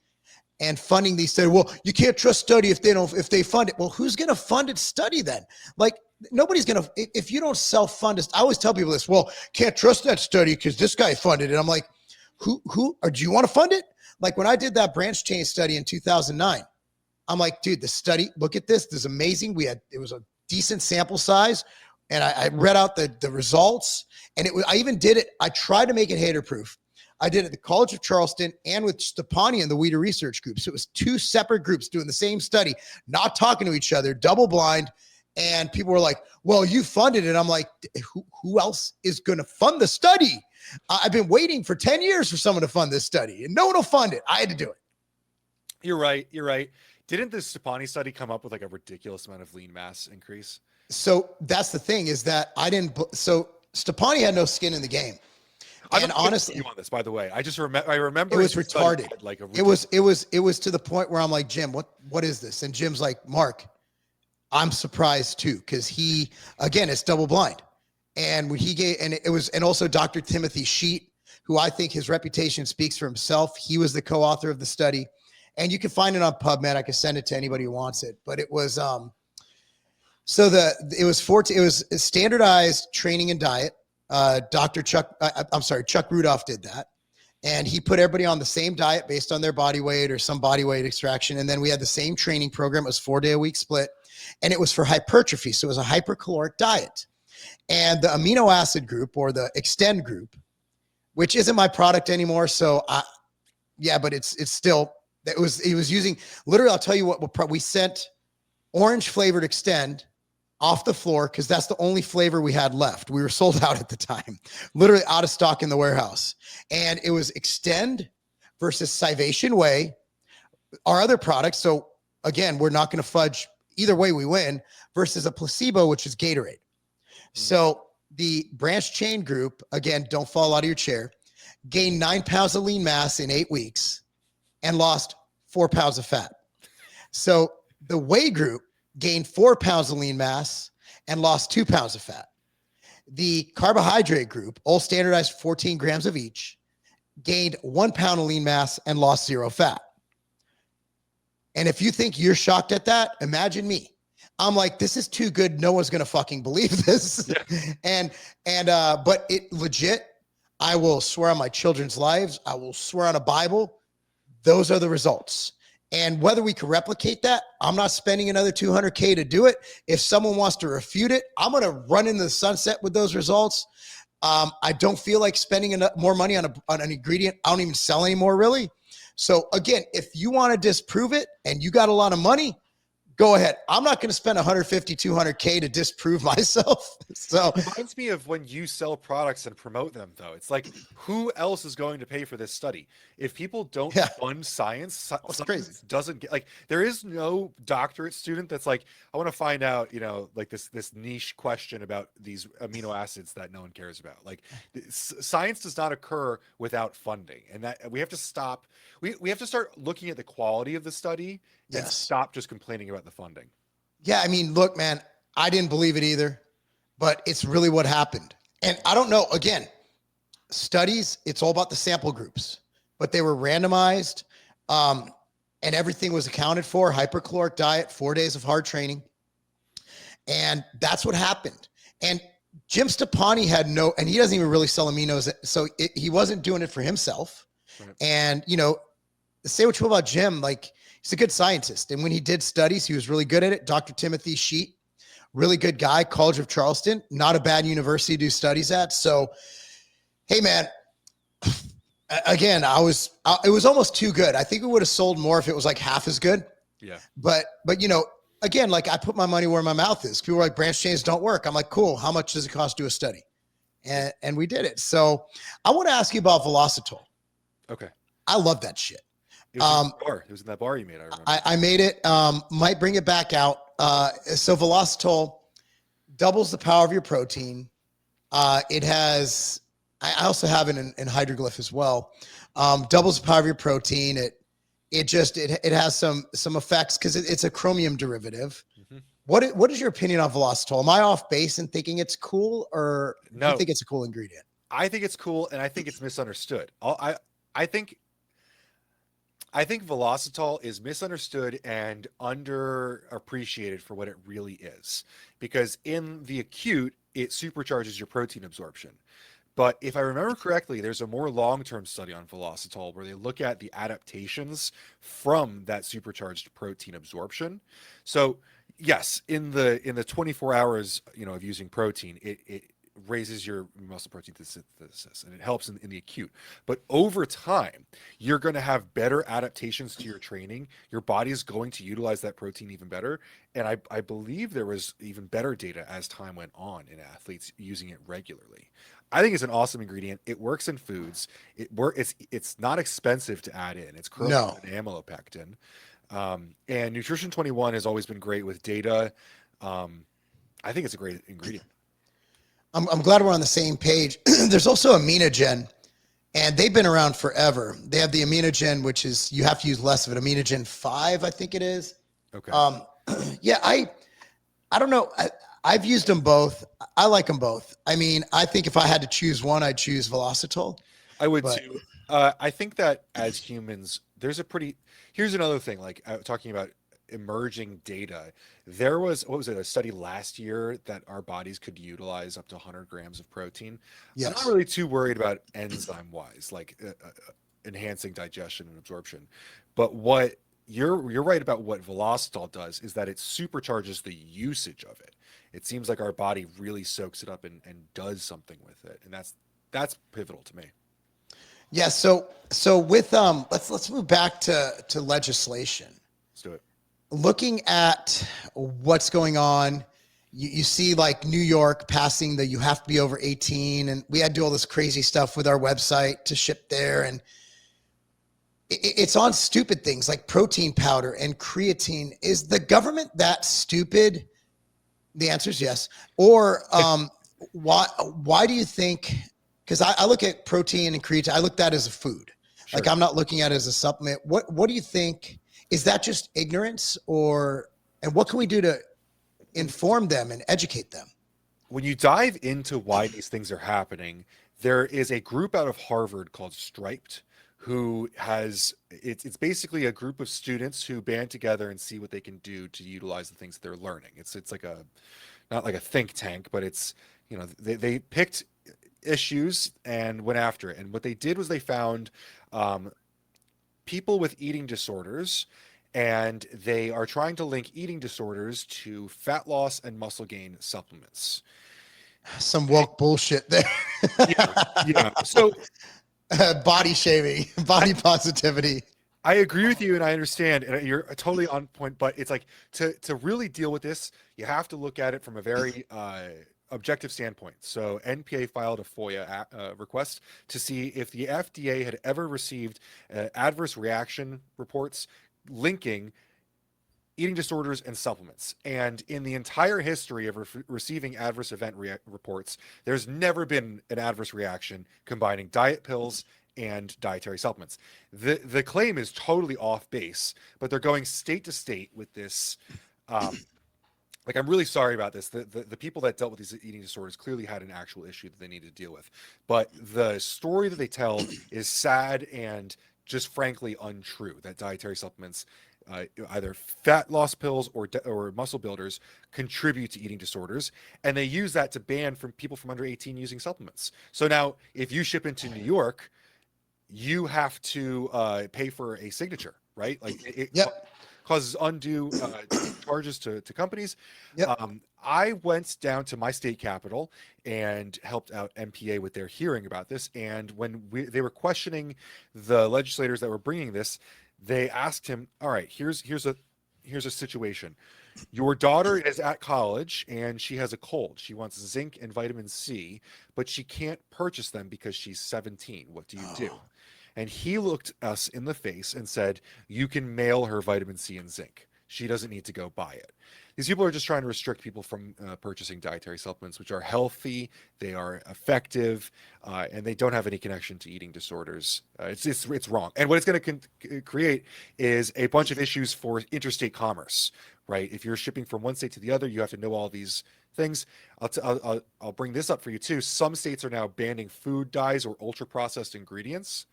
and funding these studies. Well, you can't trust study if they fund it. Well, who's going to fund its study then? Nobody's going to, if you don't self-fund it. I always tell people this, well, can't trust that study because this guy funded it. I'm like, or do you want to fund it? Like when I did that branch chain study in 2009, I'm like, dude, the study, look at this. This is amazing. It was a decent sample size. And I read out the results, and I even did it. I tried to make it hater proof. I did it at the College of Charleston and with Stepani and the Weeder research group. So it was 2 separate groups doing the same study, not talking to each other, double blind. And people were like, well, you funded it. I'm like, who else is going to fund the study? I've been waiting for 10 years for someone to fund this study, and no one will fund it. I had to do it. You're right. Didn't the Stepani study come up with a ridiculous amount of lean mass increase? So that's the thing, is that so Stepani had no skin in the game. I'm And not gonna honestly, you on this, by the way. I just remember. I remember it was his study retarded. had, like a It was to the point where I'm like, Jim, what is this? And Jim's like, Mark, I'm surprised too, because he, again, it's double blind. And when he gave, and it was, and also Dr. Timothy Sheet, who I think his reputation speaks for himself. He was the co-author of the study, and you can find it on PubMed. I can send it to anybody who wants it. But it was, it was standardized training and diet. Chuck Rudolph did that. And he put everybody on the same diet based on their body weight or some body weight extraction. And then we had the same training program. It was 4-day-a-week split. And it was for hypertrophy. So it was a hypercaloric diet. And the amino acid group, or the extend group, which isn't my product anymore. So but it's still, he was using, literally, I'll tell you what, we sent orange flavored extend off the floor because that's the only flavor we had left. We were sold out at the time, literally out of stock in the warehouse. And it was extend versus Civation Whey, our other products. So again, we're not going to fudge. Either way we win, versus a placebo, which is Gatorade. So the branch chain group, again, don't fall out of your chair, gained 9 pounds of lean mass in 8 weeks and lost 4 pounds of fat. So the whey group gained 4 pounds of lean mass and lost 2 pounds of fat. The carbohydrate group, all standardized 14 grams of each, gained 1 pound of lean mass and lost 0 fat. And if you think you're shocked at that, imagine me. I'm like, this is too good. No one's going to fucking believe this. Yeah. But it legit, I will swear on my children's lives. I will swear on a Bible. Those are the results. And whether we can replicate that, I'm not spending another $200K to do it. If someone wants to refute it, I'm going to run into the sunset with those results. I don't feel like spending more money on an ingredient I don't even sell anymore, really. So again, if you want to disprove it and you got a lot of money, go ahead. I'm not going to spend 150, 200K to disprove myself. So it reminds me of when you sell products and promote them, though. It's like, who else is going to pay for this study? If people don't fund science, science doesn't get, like, there is no doctorate student that's like, I want to find out, like this niche question about these amino acids that no one cares about. Like, science does not occur without funding, and that we have to stop. We have to start looking at the quality of the study and stop just complaining about the funding. Yeah, I mean, look, man, I didn't believe it either, but it's really what happened. And I don't know, again, studies, it's all about the sample groups, but they were randomized, and everything was accounted for. Hypercaloric diet, 4 days of hard training. And that's what happened. And Jim Stepani had and he doesn't even really sell aminos. So he wasn't doing it for himself. Right. And, say what you will about Jim, like, he's a good scientist. And when he did studies, he was really good at it. Dr. Timothy Sheet, really good guy, College of Charleston, not a bad university to do studies at. So, hey, man, again, it was almost too good. I think we would have sold more if it was like half as good. Yeah. But again, like, I put my money where my mouth is. People were like, branch chains don't work. I'm like, cool. How much does it cost to do a study? And we did it. So I want to ask you about Velocitol. Okay. I love that shit. It was in that bar you made. I remember. I made it. Might bring it back out. So Velocitol doubles the power of your protein. It has. I also have it in hydroglyph as well. Doubles the power of your protein. It has some effects because it's a chromium derivative. Mm-hmm. What is your opinion on Velocitol? Am I off base in thinking it's cool, or do you think it's a cool ingredient? I think it's cool, and I think it's misunderstood. I think Velocitol is misunderstood and underappreciated for what it really is, because in the acute, it supercharges your protein absorption. But if I remember correctly, there's a more long-term study on Velocitol where they look at the adaptations from that supercharged protein absorption. So yes, in the 24 hours, of using protein, it raises your muscle protein synthesis and it helps in the acute. But over time, you're going to have better adaptations to your training. Your body is going to utilize that protein even better. And I believe there was even better data as time went on in athletes using it regularly. I think it's an awesome ingredient. It works in foods. It's not expensive to add in. It's chromium and amylopectin. And Nutrition 21 has always been great with data. I think it's a great ingredient. I'm glad we're on the same page. There's also Aminogen, and they've been around forever. They have the Aminogen, which is you have to use less of it. Aminogen 5, I think it is. Okay. Yeah, I don't know. I've used them both. I like them both. I mean, I think if I had to choose one, I'd choose Velocitol. I would But too. I think that as humans, there's a pretty. Here's another thing. Like talking about emerging data, there was what was it? A study last year that our bodies could utilize up to 100 grams of protein. I'm not yes, really too worried about enzyme wise, like enhancing digestion and absorption. But what you're right about what Velocitol does is that it supercharges the usage of it. It seems like our body really soaks it up and does something with it, and that's pivotal to me. yeah. So with let's move back to legislation. Let's do it. Looking at what's going on, you see like New York passing the you have to be over 18, and we had to do all this crazy stuff with our website to ship there, and it's on stupid things like protein powder and creatine. Is the government that stupid? The answer is yes. Or why do you think? Because I look at protein and creatine, I look at that as a food. Sure. Like I'm not looking at it as a supplement. What do you think? Is that just ignorance, and what can we do to inform them and educate them? When you dive into why these things are happening, there is a group out of Harvard called Striped who has it's basically a group of students who band together and see what they can do to utilize the things that they're learning. It's like a not like a think tank, but it's they picked issues and went after it. And what they did was they found people with eating disorders, and they are trying to link eating disorders to fat loss and muscle gain supplements. Some woke bullshit there. Yeah. So Body shaming, body positivity. I agree with you and I understand, and you're totally on point, but it's like to really deal with this, you have to look at it from a very objective standpoint. So NPA filed a FOIA request to see if the FDA had ever received adverse reaction reports linking eating disorders and supplements. And in the entire history of receiving adverse event reports, there's never been an adverse reaction combining diet pills and dietary supplements. The claim is totally off base, but they're going state to state with this. Like, I'm really sorry about this. The people that dealt with these eating disorders clearly had an actual issue that they needed to deal with. But the story that they tell is sad and just frankly untrue, that dietary supplements, either fat loss pills or muscle builders, contribute to eating disorders, and they use that to ban from people from under 18 using supplements. So now, if you ship into New York, you have to pay for a signature, right? Like it causes undue charges to companies. Yep. I went down to my state capital and helped out MPA with their hearing about this. And when they were questioning the legislators that were bringing this, they asked him, all right, here's a situation. Your daughter is at college and she has a cold. She wants zinc and vitamin C, but she can't purchase them because she's 17. What do you do? And he looked us in the face and said, you can mail her vitamin C and zinc. She doesn't need to go buy it. These people are just trying to restrict people from purchasing dietary supplements, which are healthy, they are effective, and they don't have any connection to eating disorders. It's wrong. And what it's going to create is a bunch of issues for interstate commerce, right? If you're shipping from one state to the other, you have to know all these things. I'll bring this up for you too. Some states are now banning food dyes or ultra processed ingredients,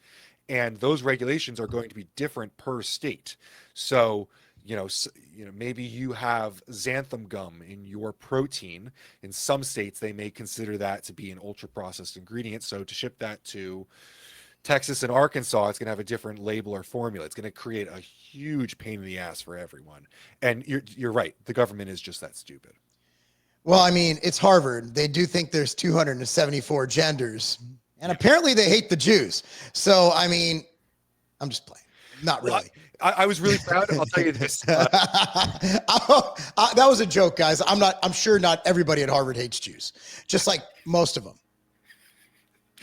and those regulations are going to be different per state. So maybe you have xanthan gum in your protein. In some states, they may consider that to be an ultra processed ingredient. So to ship that to Texas and Arkansas, it's going to have a different label or formula. It's going to create a huge pain in the ass for everyone. And you're right. The government is just that stupid. Well, I mean, it's Harvard. They do think there's 274 genders, and apparently they hate the Jews. So, I mean, I'm just playing. Not really. I was really proud. I'll tell you this. That was a joke, guys. I'm sure not everybody at Harvard hates Jews. Just like most of them.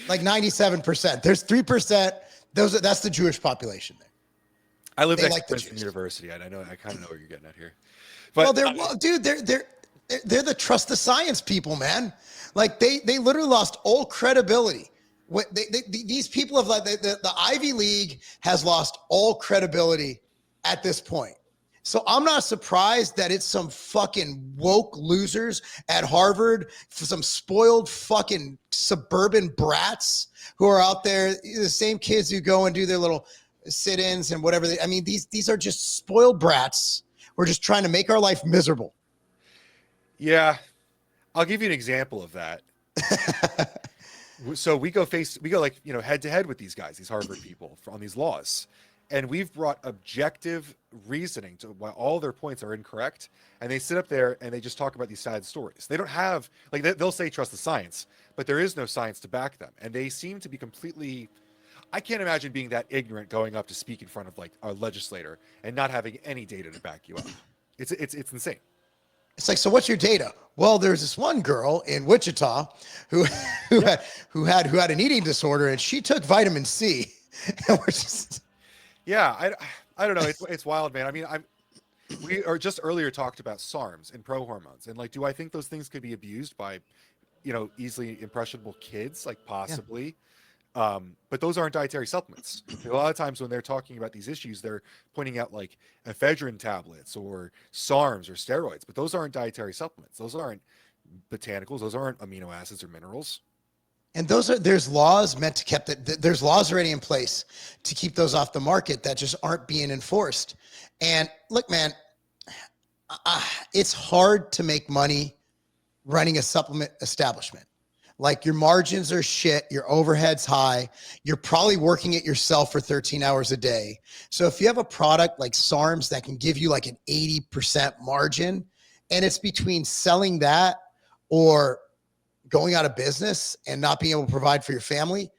Like 97%. There's 3%. That's the Jewish population there. I live next like to the Princeton Jews. University. I kind of know what you're getting at here. But Dude, they're the trust the science people, man. Like they literally lost all credibility these people have like the Ivy League has lost all credibility at this point. So I'm not surprised that it's some fucking woke losers at Harvard, some spoiled fucking suburban brats who are out there, the same kids who go and do their little sit-ins and whatever. I mean, these are just spoiled brats. We're just trying to make our life miserable. Yeah, I'll give you an example of that. So we go like, head to head with these guys, these Harvard people on these laws. And we've brought objective reasoning to why all their points are incorrect. And they sit up there and they just talk about these sad stories. They don't have, like, they'll say trust the science, but there is no science to back them. And they seem to be completely, I can't imagine being that ignorant going up to speak in front of like a legislator and not having any data to back you up. It's insane. It's like, so what's your data? Well, there's this one girl in Wichita who had an eating disorder, and she took vitamin C. And we're just, yeah, I don't know. It's wild, man. I mean, we are just earlier talked about SARMs and pro hormones, and like, do I think those things could be abused by, easily impressionable kids? Like, possibly. But those aren't dietary supplements. A lot of times when they're talking about these issues, they're pointing out like ephedrine tablets or SARMs or steroids, but those aren't dietary supplements. Those aren't botanicals. Those aren't amino acids or minerals. and there's laws meant to keep that. There's laws already in place to keep those off the market that just aren't being enforced. And look, man, it's hard to make money running a supplement establishment. Like, your margins are shit, your overhead's high, you're probably working it yourself for 13 hours a day. So if you have a product like SARMs that can give you like an 80% margin, and it's between selling that or going out of business and not being able to provide for your family,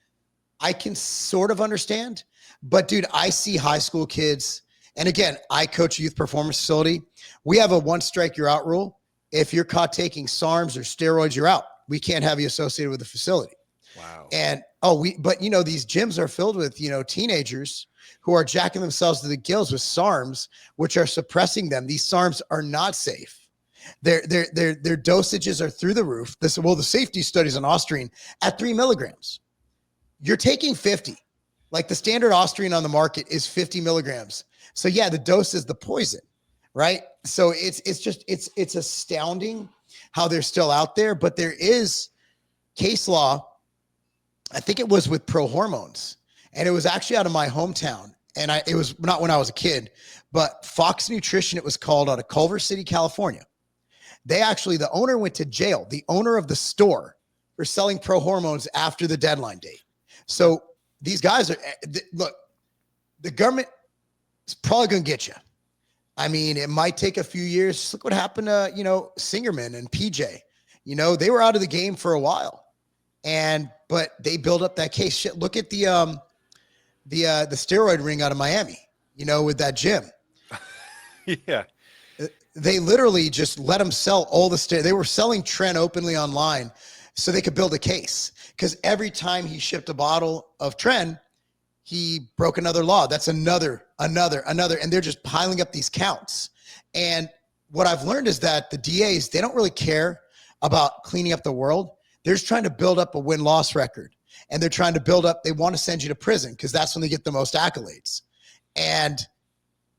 I can sort of understand. But dude, I see high school kids, and again, I coach a youth performance facility. We have a one strike you're out rule. If you're caught taking SARMs or steroids, you're out. We can't have you associated with the facility. Wow. And but these gyms are filled with, teenagers who are jacking themselves to the gills with SARMs, which are suppressing them. These SARMs are not safe. Their dosages are through the roof. The safety studies on Ostrine at 3 milligrams. You're taking 50. Like, the standard Ostrine on the market is 50 milligrams. So yeah, the dose is the poison, right? So it's astounding how they're still out there, but there is case law. I think it was with pro hormones, and it was actually out of my hometown. And it was not when I was a kid, but Fox Nutrition, it was called, out of Culver City, California. The owner went to jail, the owner of the store, for selling pro hormones after the deadline date. So these guys look, the government is probably going to get you. I mean, it might take a few years. Just look what happened to, Singerman and PJ. They were out of the game for a while, but they built up that case. Shit, look at the steroid ring out of Miami, with that gym. Yeah. They literally just let them sell all the steroids. They were selling Tren openly online so they could build a case, because every time he shipped a bottle of Tren, he broke another law. That's another, and they're just piling up these counts. And what I've learned is that the DAs, they don't really care about cleaning up the world. They're just trying to build up a win-loss record. And they're trying to they want to send you to prison, because that's when they get the most accolades. And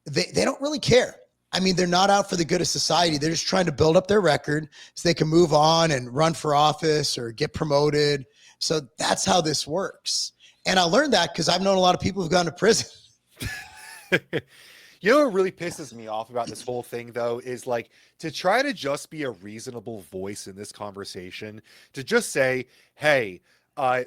they don't really care. I mean, they're not out for the good of society. They're just trying to build up their record so they can move on and run for office or get promoted. So that's how this works. And I learned that because I've known a lot of people who've gone to prison. What really pisses me off about this whole thing, though, is like, to try to just be a reasonable voice in this conversation, to just say, hey,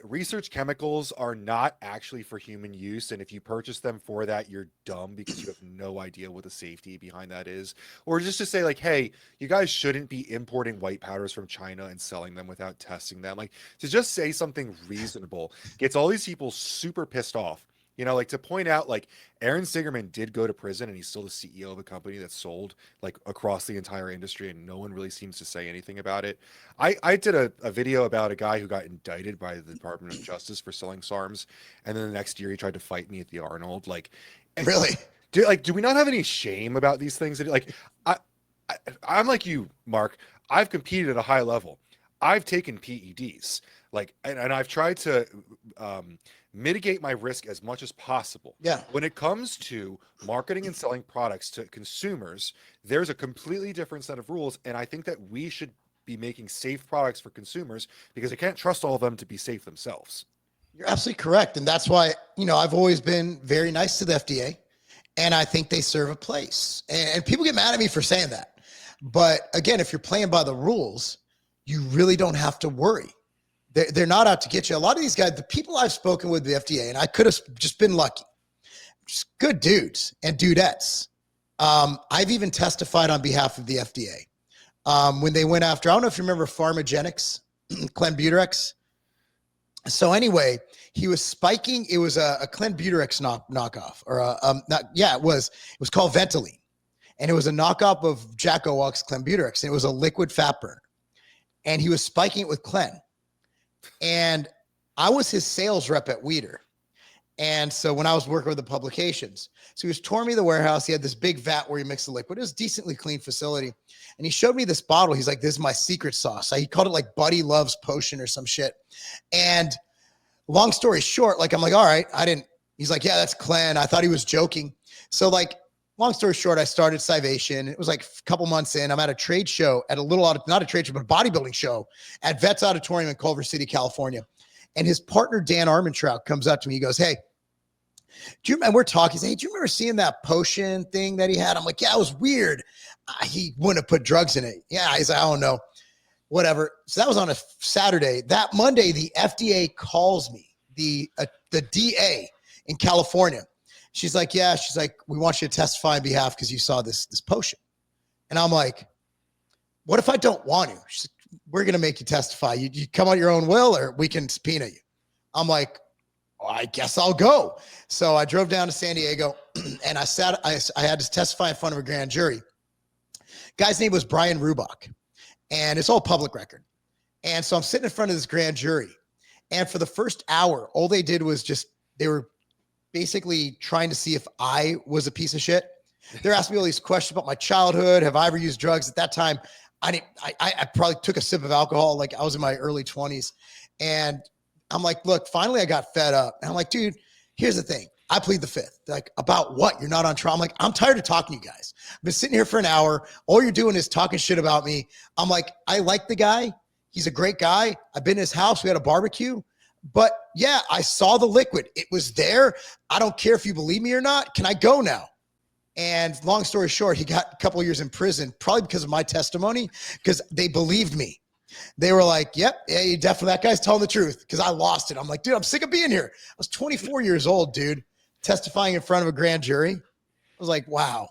research chemicals are not actually for human use, and if you purchase them for that, you're dumb because you have no idea what the safety behind that is. Or just to say, like, hey, you guys shouldn't be importing white powders from China and selling them without testing them. Like, to just say something reasonable gets all these people super pissed off. Like, to point out, like, Aaron Sigerman did go to prison, and he's still the CEO of a company that's sold like across the entire industry, and no one really seems to say anything about it. I did a video about a guy who got indicted by the Department of Justice for selling SARMs, and then the next year he tried to fight me at the Arnold. Like, Really? Do we not have any shame about these things? Like, I'm like you, Mark. I've competed at a high level. I've taken PEDs. Like, and I've tried to mitigate my risk as much as possible. Yeah. When it comes to marketing and selling products to consumers, there's a completely different set of rules. And I think that we should be making safe products for consumers because I can't trust all of them to be safe themselves. You're absolutely correct. And that's why, I've always been very nice to the FDA, and I think they serve a place. And people get mad at me for saying that. But again, if you're playing by the rules, you really don't have to worry. They're not out to get you. A lot of these guys, the people I've spoken with the FDA, and I could have just been lucky, just good dudes and dudettes. I've even testified on behalf of the FDA. When they went after, I don't know if you remember Pharmagenics, Clenbuterol. So anyway, he was spiking. It was a Clenbuterol knockoff, or it was called Ventolin, and it was a knockoff of Jack Owock's Clenbuterol, and it was a liquid fat burner, and he was spiking it with Clen, and I was his sales rep at Weider, and so when I was working with the publications, so he was touring me the warehouse. He had this big vat where he mixed the liquid. It was a decently clean facility, and he showed me this bottle. He's like, "This is my secret sauce." He called it like Buddy Loves Potion or some shit. And long story short, like, I'm like, all right, he's like, yeah, that's Clen. I thought he was joking. So like, long story short, I started Civation. It was like a couple months in. I'm at a trade show at not a trade show, but a bodybuilding show at Vets Auditorium in Culver City, California. And his partner, Dan Armentrout, comes up to me. He goes, hey, and we're talking. He's like, hey, do you remember seeing that potion thing that he had? I'm like, yeah, it was weird. He wouldn't have put drugs in it. Yeah. He's like, I don't know. Whatever. So that was on a Saturday. That Monday, the FDA calls me, the DA in California. She's like, yeah. She's like, we want you to testify on behalf because you saw this potion. And I'm like, what if I don't want to? She's like, we're going to make you testify. You come on your own will, or we can subpoena you. I'm like, oh, I guess I'll go. So I drove down to San Diego, and I had to testify in front of a grand jury. Guy's name was Brian Rubach. And it's all public record. And so I'm sitting in front of this grand jury. And for the first hour, all they did was they were basically trying to see if I was a piece of shit. They're asking me all these questions about my childhood. Have I ever used drugs? At that time, I probably took a sip of alcohol. Like, I was in my early 20s. And I'm like, look, finally I got fed up. And I'm like, dude, here's the thing. I plead the fifth. They're like, about what? You're not on trial. I'm like, I'm tired of talking to you guys. I've been sitting here for an hour. All you're doing is talking shit about me. I'm like, I like the guy. He's a great guy. I've been in his house. We had a barbecue. But yeah, I saw the liquid. It was there. I don't care if you believe me or not. Can I go now? And long story short, he got a couple of years in prison, probably because of my testimony, because they believed me. They were like, yep, yeah, you definitely, that guy's telling the truth, because I lost it. I'm like, dude, I'm sick of being here. I was 24 years old, dude, testifying in front of a grand jury. I was like, wow.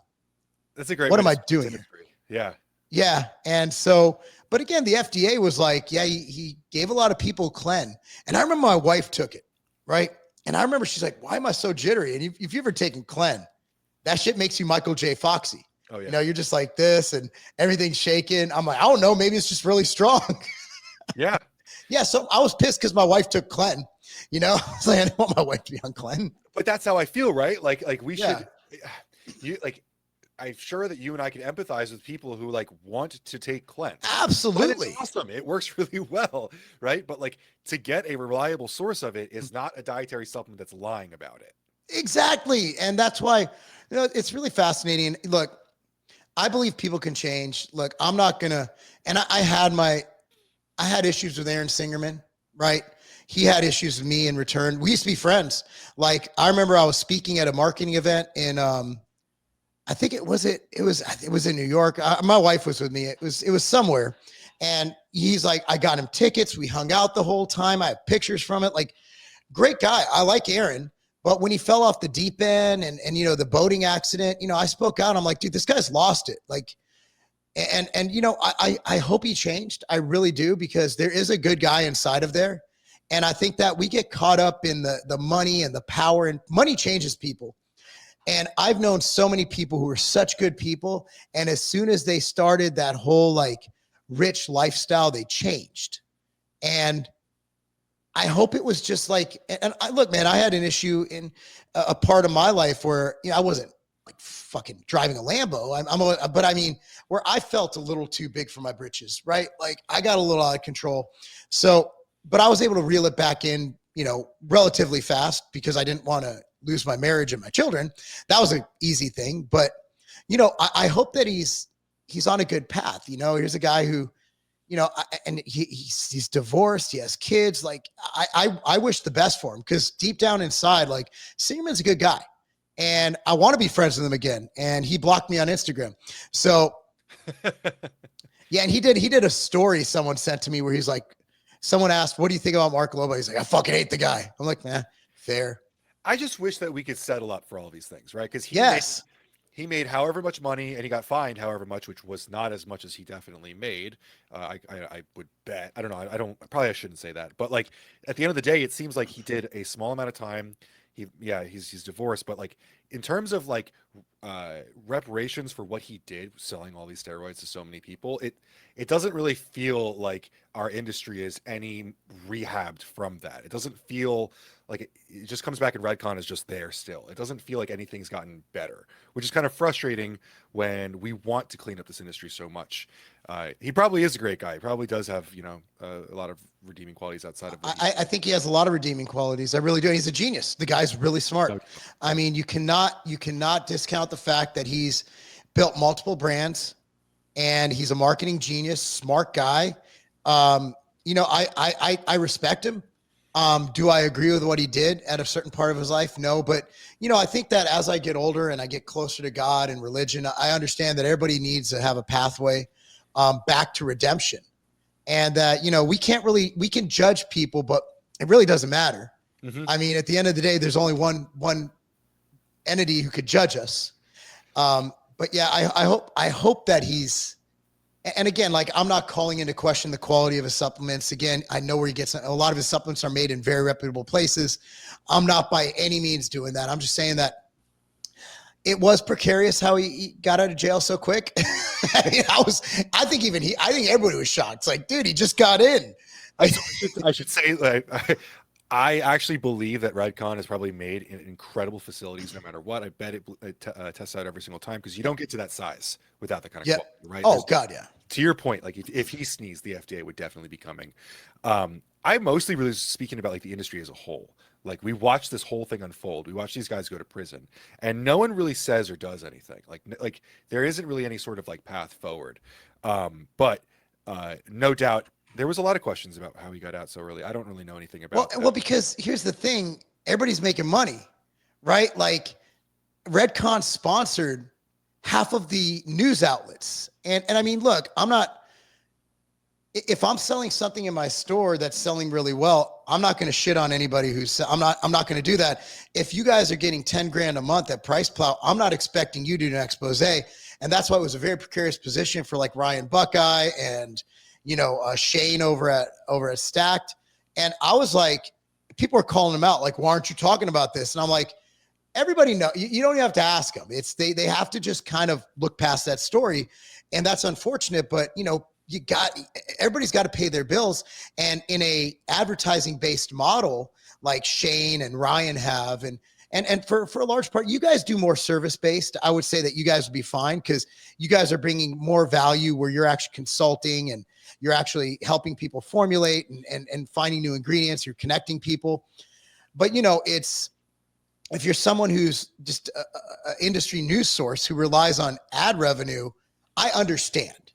That's a great What am I doing here? Yeah. Yeah. And so, but again, the FDA was like, yeah, he gave a lot of people Clen. And I remember my wife took it, right? And I remember she's like, why am I so jittery? And if you've ever taken Clen, that shit makes you Michael J. Foxy. Oh, yeah. You're just like this and everything's shaking. I'm like, I don't know. Maybe it's just really strong. Yeah. Yeah. So I was pissed because my wife took Clen. I was like, I don't want my wife to be on Clen. But that's how I feel, right? Like we should, I'm sure that you and I can empathize with people who want to take Clen. Absolutely. It's awesome. It works really well, right? But to get a reliable source of it is not a dietary supplement that's lying about it. Exactly. And that's why, it's really fascinating. Look, I believe people can change. Look, I'm not gonna, and I had issues with Aaron Singerman, right? He had issues with me in return. We used to be friends. I remember I was speaking at a marketing event in, I think it was in New York. My wife was with me. It was somewhere. And he's like, I got him tickets. We hung out the whole time. I have pictures from it. Great guy. I like Aaron. But when he fell off the deep end and the boating accident, I spoke out. I'm like, dude, this guy's lost it. I hope he changed. I really do, because there is a good guy inside of there. And I think that we get caught up in the money and the power, and money changes people. And I've known so many people who are such good people. And as soon as they started that whole rich lifestyle, they changed. And I hope it was just look, man, I had an issue in a part of my life where, I wasn't fucking driving a Lambo. But I mean, where I felt a little too big for my britches, right? I got a little out of control. So but I was able to reel it back in, relatively fast because I didn't want to lose my marriage and my children. That was an easy thing. But, I hope that he's on a good path. Here's a guy who, and he's divorced. He has kids. Like I wish the best for him because deep down inside, like Singerman's a good guy. And I want to be friends with him again. And he blocked me on Instagram. So yeah, and he did a story someone sent to me where he's like, someone asked, what do you think about Marc Lobliner? He's like, I fucking hate the guy. I'm like, fair. I just wish that we could settle up for all these things, right? Because he made however much money and he got fined however much, which was not as much as he definitely made. I would bet. I don't know. I shouldn't say that. But like at the end of the day, it seems like he did a small amount of time. He's divorced, but like in terms of like reparations for what he did selling all these steroids to so many people, it doesn't really feel like our industry is any rehabbed from that. It doesn't feel like it just comes back and Redcon is just there still. It doesn't feel like anything's gotten better, which is kind of frustrating when we want to clean up this industry so much. He probably is a great guy. He probably does have, a lot of redeeming qualities outside of it. I think he has a lot of redeeming qualities. I really do. He's a genius. The guy's really smart. I mean, you cannot discount the fact that he's built multiple brands and he's a marketing genius, smart guy. I respect him. Do I agree with what he did at a certain part of his life? No, but I think that as I get older and I get closer to God and religion, I understand that everybody needs to have a pathway back to redemption, and that we can judge people, but it really doesn't matter. Mm-hmm. I mean, at the end of the day, there's only one entity who could judge us. But yeah, I hope that he's. And again, like I'm not calling into question the quality of his supplements. Again, I know where he gets a lot of his supplements are made in very reputable places. I'm not by any means doing that. I'm just saying that it was precarious how he got out of jail so quick. I mean, I think everybody was shocked. It's like, dude, he just got in. I should say like I actually believe that Redcon is probably made in incredible facilities no matter what. I bet it tests out every single time because you don't get to that size without that kind of quality, right? Oh, God, yeah. To your point, like if he sneezed, the FDA would definitely be coming. I'm mostly really speaking about like the industry as a whole. Like we watched this whole thing unfold. We watched these guys go to prison and no one really says or does anything. Like there isn't really any sort of like path forward. But no doubt there was a lot of questions about how he got out so early. I don't really know anything about that. Well, because here's the thing. Everybody's making money, right? Like Redcon sponsored half of the news outlets. And I mean, look, if I'm selling something in my store that's selling really well, I'm not going to shit on anybody I'm not going to do that. If you guys are getting 10 grand a month at Price Plow, I'm not expecting you to do an expose. And that's why it was a very precarious position for like Ryan Buckeye and, Shane over at Stacked. And I was like, people are calling him out. Like, why aren't you talking about this? And I'm like, everybody know you don't even have to ask them. It's they have to just kind of look past that story. And that's unfortunate, but everybody's got to pay their bills. And in a advertising based model like Shane and Ryan have, and for a large part, you guys do more service based. I would say that you guys would be fine because you guys are bringing more value where you're actually consulting and you're actually helping people formulate and finding new ingredients. You're connecting people. But, if you're someone who's just an industry news source who relies on ad revenue, I understand.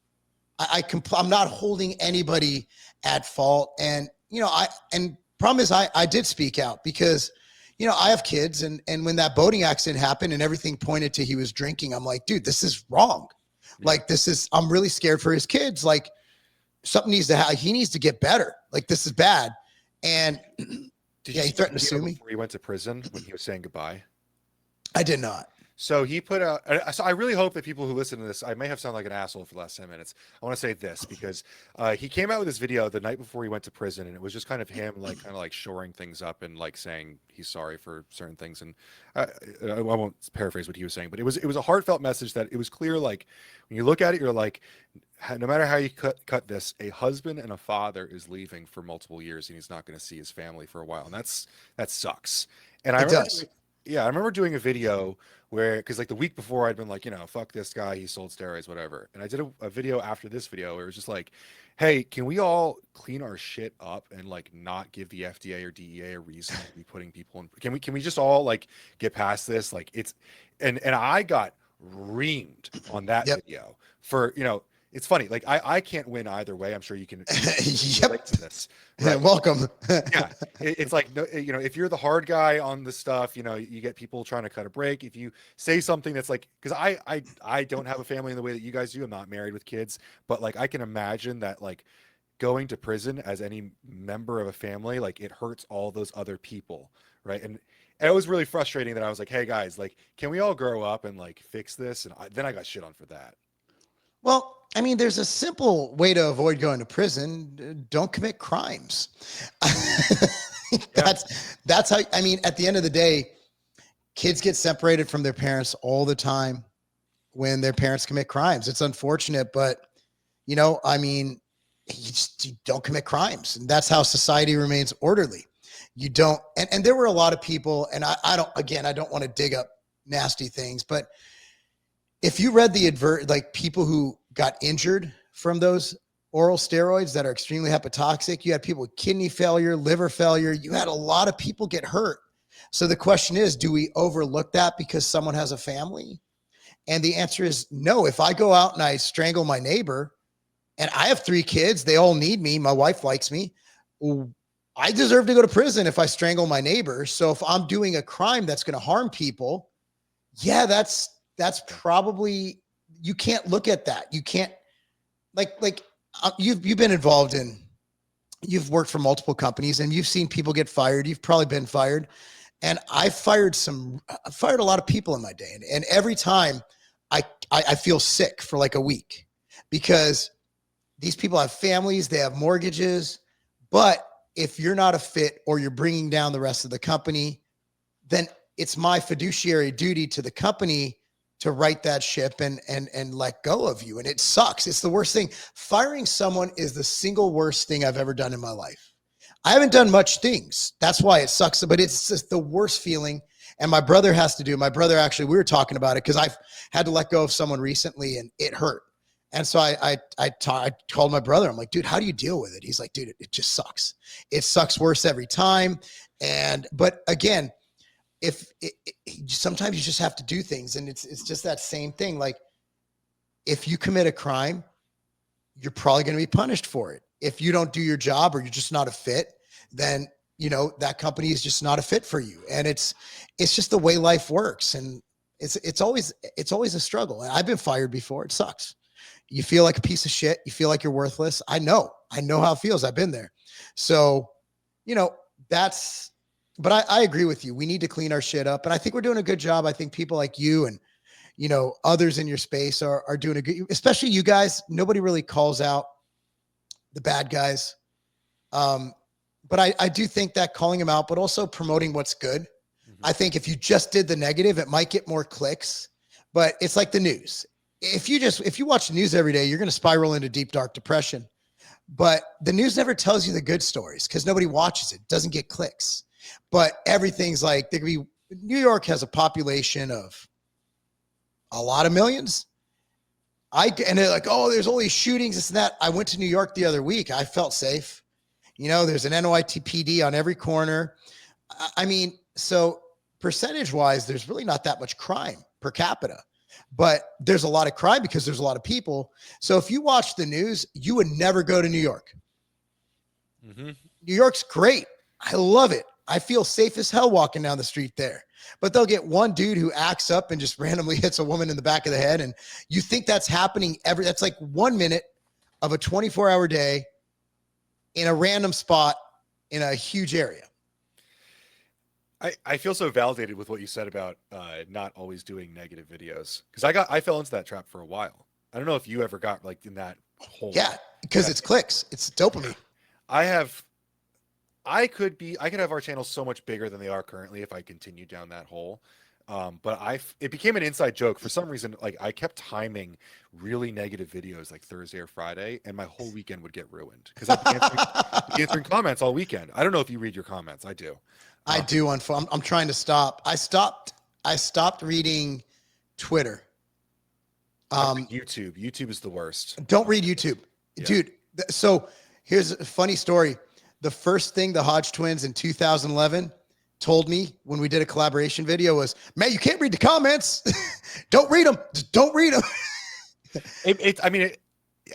I'm not holding anybody at fault. And, problem is I did speak out because, I have kids and when that boating accident happened and everything pointed to he was drinking, I'm like, dude, this is wrong. Yeah. Like, I'm really scared for his kids. Like something needs to happen. He needs to get better. Like, this is bad. And he threatened to sue me before he went to prison when he was saying goodbye. I did not. So he put out, so I really hope that people who listen to this, I may have sounded like an asshole for the last 10 minutes. I want to say this because he came out with this video the night before he went to prison and it was just kind of him like shoring things up and like saying he's sorry for certain things. And I won't paraphrase what he was saying, but it was a heartfelt message that it was clear. Like when you look at it, you're like, no matter how you cut this, a husband and a father is leaving for multiple years and he's not going to see his family for a while. And that sucks. And I remember doing a video where, because like the week before I'd been like, fuck this guy, he sold steroids, whatever. And I did a video after this video where it was just like, hey, can we all clean our shit up and like not give the FDA or DEA a reason to be putting people in? Can we just all like get past this? Like it's, and I got reamed on that Yep. video for, it's funny. Like I can't win either way. I'm sure you can relate Yep. to this, right? Welcome. Yeah, it's like no, if you're the hard guy on the stuff, you get people trying to cut a break. If you say something that's like, because I don't have a family in the way that you guys do. I'm not married with kids, but like I can imagine that like going to prison as any member of a family, like it hurts all those other people, right? And it was really frustrating that I was like, hey guys, like, can we all grow up and like fix this? And then I got shit on for that. Well, I mean, there's a simple way to avoid going to prison. Don't commit crimes. Yeah. That's how, I mean, at the end of the day, kids get separated from their parents all the time when their parents commit crimes. It's unfortunate, but I mean, you don't commit crimes. And that's how society remains orderly. You don't, and there were a lot of people, and I don't want to dig up nasty things, but if you read the like people who got injured from those oral steroids that are extremely hepatotoxic, you had people with kidney failure, liver failure. You had a lot of people get hurt. So the question is, do we overlook that because someone has a family? And the answer is no. If I go out and I strangle my neighbor, and I have 3 kids, they all need me, my wife likes me, I deserve to go to prison if I strangle my neighbor. So if I'm doing a crime that's going to harm people, yeah, that's probably, you can't look at that. You can't you've been involved in, you've worked for multiple companies and you've seen people get fired. You've probably been fired. And I fired a lot of people in my day. And every time I feel sick for like a week because these people have families, they have mortgages, but if you're not a fit or you're bringing down the rest of the company, then it's my fiduciary duty to the company to right that ship and let go of you. And it sucks. It's the worst thing. Firing someone is the single worst thing I've ever done in my life. I haven't done much things. That's why it sucks, but it's just the worst feeling. And my brother has to do. My brother, actually, we were talking about it because I've had to let go of someone recently and it hurt. And so I called my brother. I'm like, dude, how do you deal with it? He's like, dude, it just sucks. It sucks worse every time. But again, sometimes you just have to do things, and it's just that same thing. Like if you commit a crime, you're probably going to be punished for it. If you don't do your job or you're just not a fit, then that company is just not a fit for you. And it's just the way life works. And it's always a struggle. And I've been fired before. It sucks. You feel like a piece of shit. You feel like you're worthless. I know how it feels. I've been there. So, but I agree with you. We need to clean our shit up. And I think we're doing a good job. I think people like you and, others in your space are doing a good, especially you guys. Nobody really calls out the bad guys. But I do think that calling them out, but also promoting what's good. Mm-hmm. I think if you just did the negative, it might get more clicks, but it's like the news. If you watch the news every day, you're going to spiral into deep, dark depression. But the news never tells you the good stories because nobody watches it. It doesn't get clicks. But everything's like, New York has a population of a lot of millions. And they're like, oh, there's all these shootings, this and that. I went to New York the other week. I felt safe. There's an NYPD on every corner. I mean, so percentage wise, there's really not that much crime per capita, but there's a lot of crime because there's a lot of people. So if you watch the news, you would never go to New York. Mm-hmm. New York's great. I love it. I feel safe as hell walking down the street there, but they'll get one dude who acts up and just randomly hits a woman in the back of the head. And you think that's happening that's like 1 minute of a 24-hour day in a random spot in a huge area. I feel so validated with what you said about not always doing negative videos because I fell into that trap for a while. I don't know if you ever got like in that hole. Yeah, because it's clicks, it's dopamine. I could have our channels so much bigger than they are currently if I continued down that hole. But it became an inside joke for some reason. Like I kept timing really negative videos like Thursday or Friday, and my whole weekend would get ruined because I'd be answering comments all weekend. I don't know if you read your comments. I do. I do. I'm trying to stop. I stopped reading Twitter. YouTube is the worst. Don't read YouTube, yeah. Dude. So here's a funny story. The first thing the Hodge twins in 2011 told me when we did a collaboration video was, man, you can't read the comments. Don't read them. Just don't read them.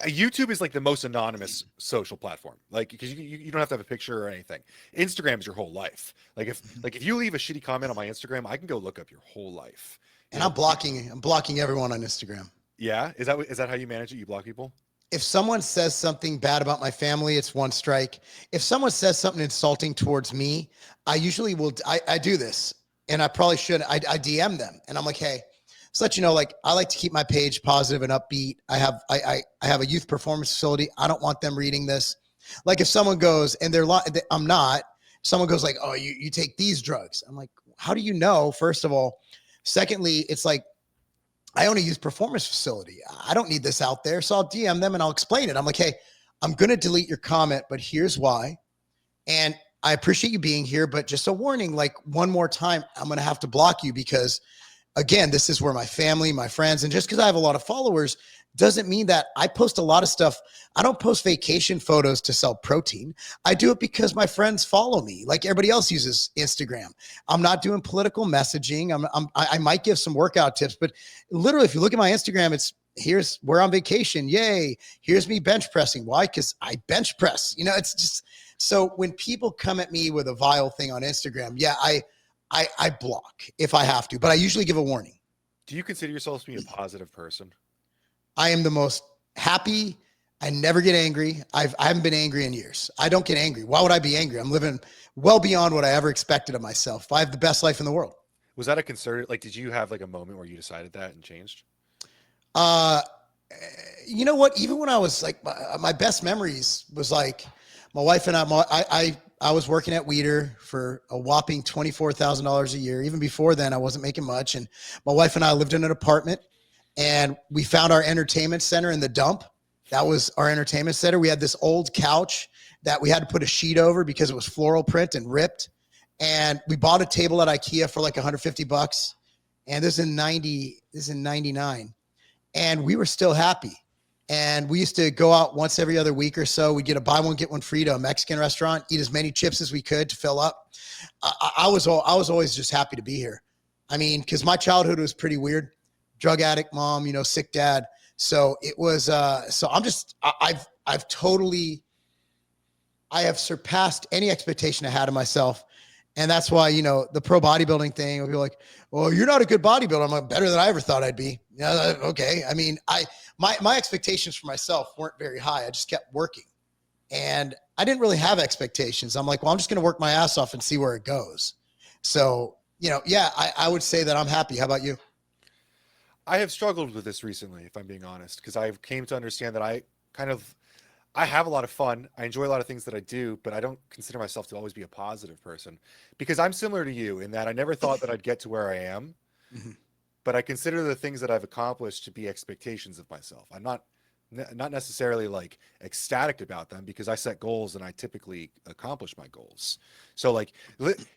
YouTube is like the most anonymous social platform, like because you don't have to have a picture or anything. Instagram is your whole life. Like if you leave a shitty comment on my Instagram, I can go look up your whole life. And I'm blocking everyone on Instagram. Yeah, is that how you manage it? You block people? If someone says something bad about my family, it's one strike. If someone says something insulting towards me, I usually will. I do this, and I probably should. I DM them, and I'm like, hey, just let you know, like I like to keep my page positive and upbeat. I have a youth performance facility. I don't want them reading this. Like if someone goes and I'm not. Someone goes like, oh, you take these drugs. I'm like, how do you know? First of all, secondly, it's like, I own a youth performance facility. I don't need this out there. So I'll DM them and I'll explain it. I'm like, hey, I'm going to delete your comment, but here's why. And I appreciate you being here, but just a warning, like one more time, I'm going to have to block you because again, this is where my family, my friends, and just because I have a lot of followers doesn't mean that I post a lot of stuff. I don't post vacation photos to sell protein. I do it because my friends follow me. Like everybody else uses Instagram. I'm not doing political messaging. I might give some workout tips, but literally, if you look at my Instagram, here's we're on vacation. Yay. Here's me bench pressing. Why? Because I bench press. It's just so when people come at me with a vile thing on Instagram, yeah, I block if I have to, but I usually give a warning. Do you consider yourself to be a positive person? I am the most happy. I never get angry. I haven't been angry in years. I don't get angry. Why would I be angry? I'm living well beyond what I ever expected of myself. I have the best life in the world. Was that a concern? Like, did you have like a moment where you decided that and changed? You know what? Even when I was like, my best memories was like my wife and I was working at Weeder for a whopping $24,000 a year. Even before then, I wasn't making much. And my wife and I lived in an apartment. And we found our entertainment center in the dump. That was our entertainment center. We had this old couch that we had to put a sheet over because it was floral print and ripped. And we bought a table at IKEA for like $150. And this is in 99. And we were still happy. And we used to go out once every other week or so. We'd get a buy one, get one free to a Mexican restaurant, eat as many chips as we could to fill up. I was always just happy to be here. I mean, because my childhood was pretty weird. Drug addict mom, sick dad. So it was, so I have surpassed any expectation I had of myself. And that's why, the pro bodybuilding thing will be like, well, you're not a good bodybuilder. I'm like, better than I ever thought I'd be. Yeah. Okay. I mean, my expectations for myself weren't very high. I just kept working and I didn't really have expectations. I'm like, well, I'm just going to work my ass off and see where it goes. So, yeah, I would say that I'm happy. How about you? I have struggled with this recently, if I'm being honest, because I've came to understand that I have a lot of fun. I enjoy a lot of things that I do, but I don't consider myself to always be a positive person because I'm similar to you in that I never thought that I'd get to where I am, but I consider the things that I've accomplished to be expectations of myself. I'm not necessarily like ecstatic about them because I set goals and I typically accomplish my goals. So like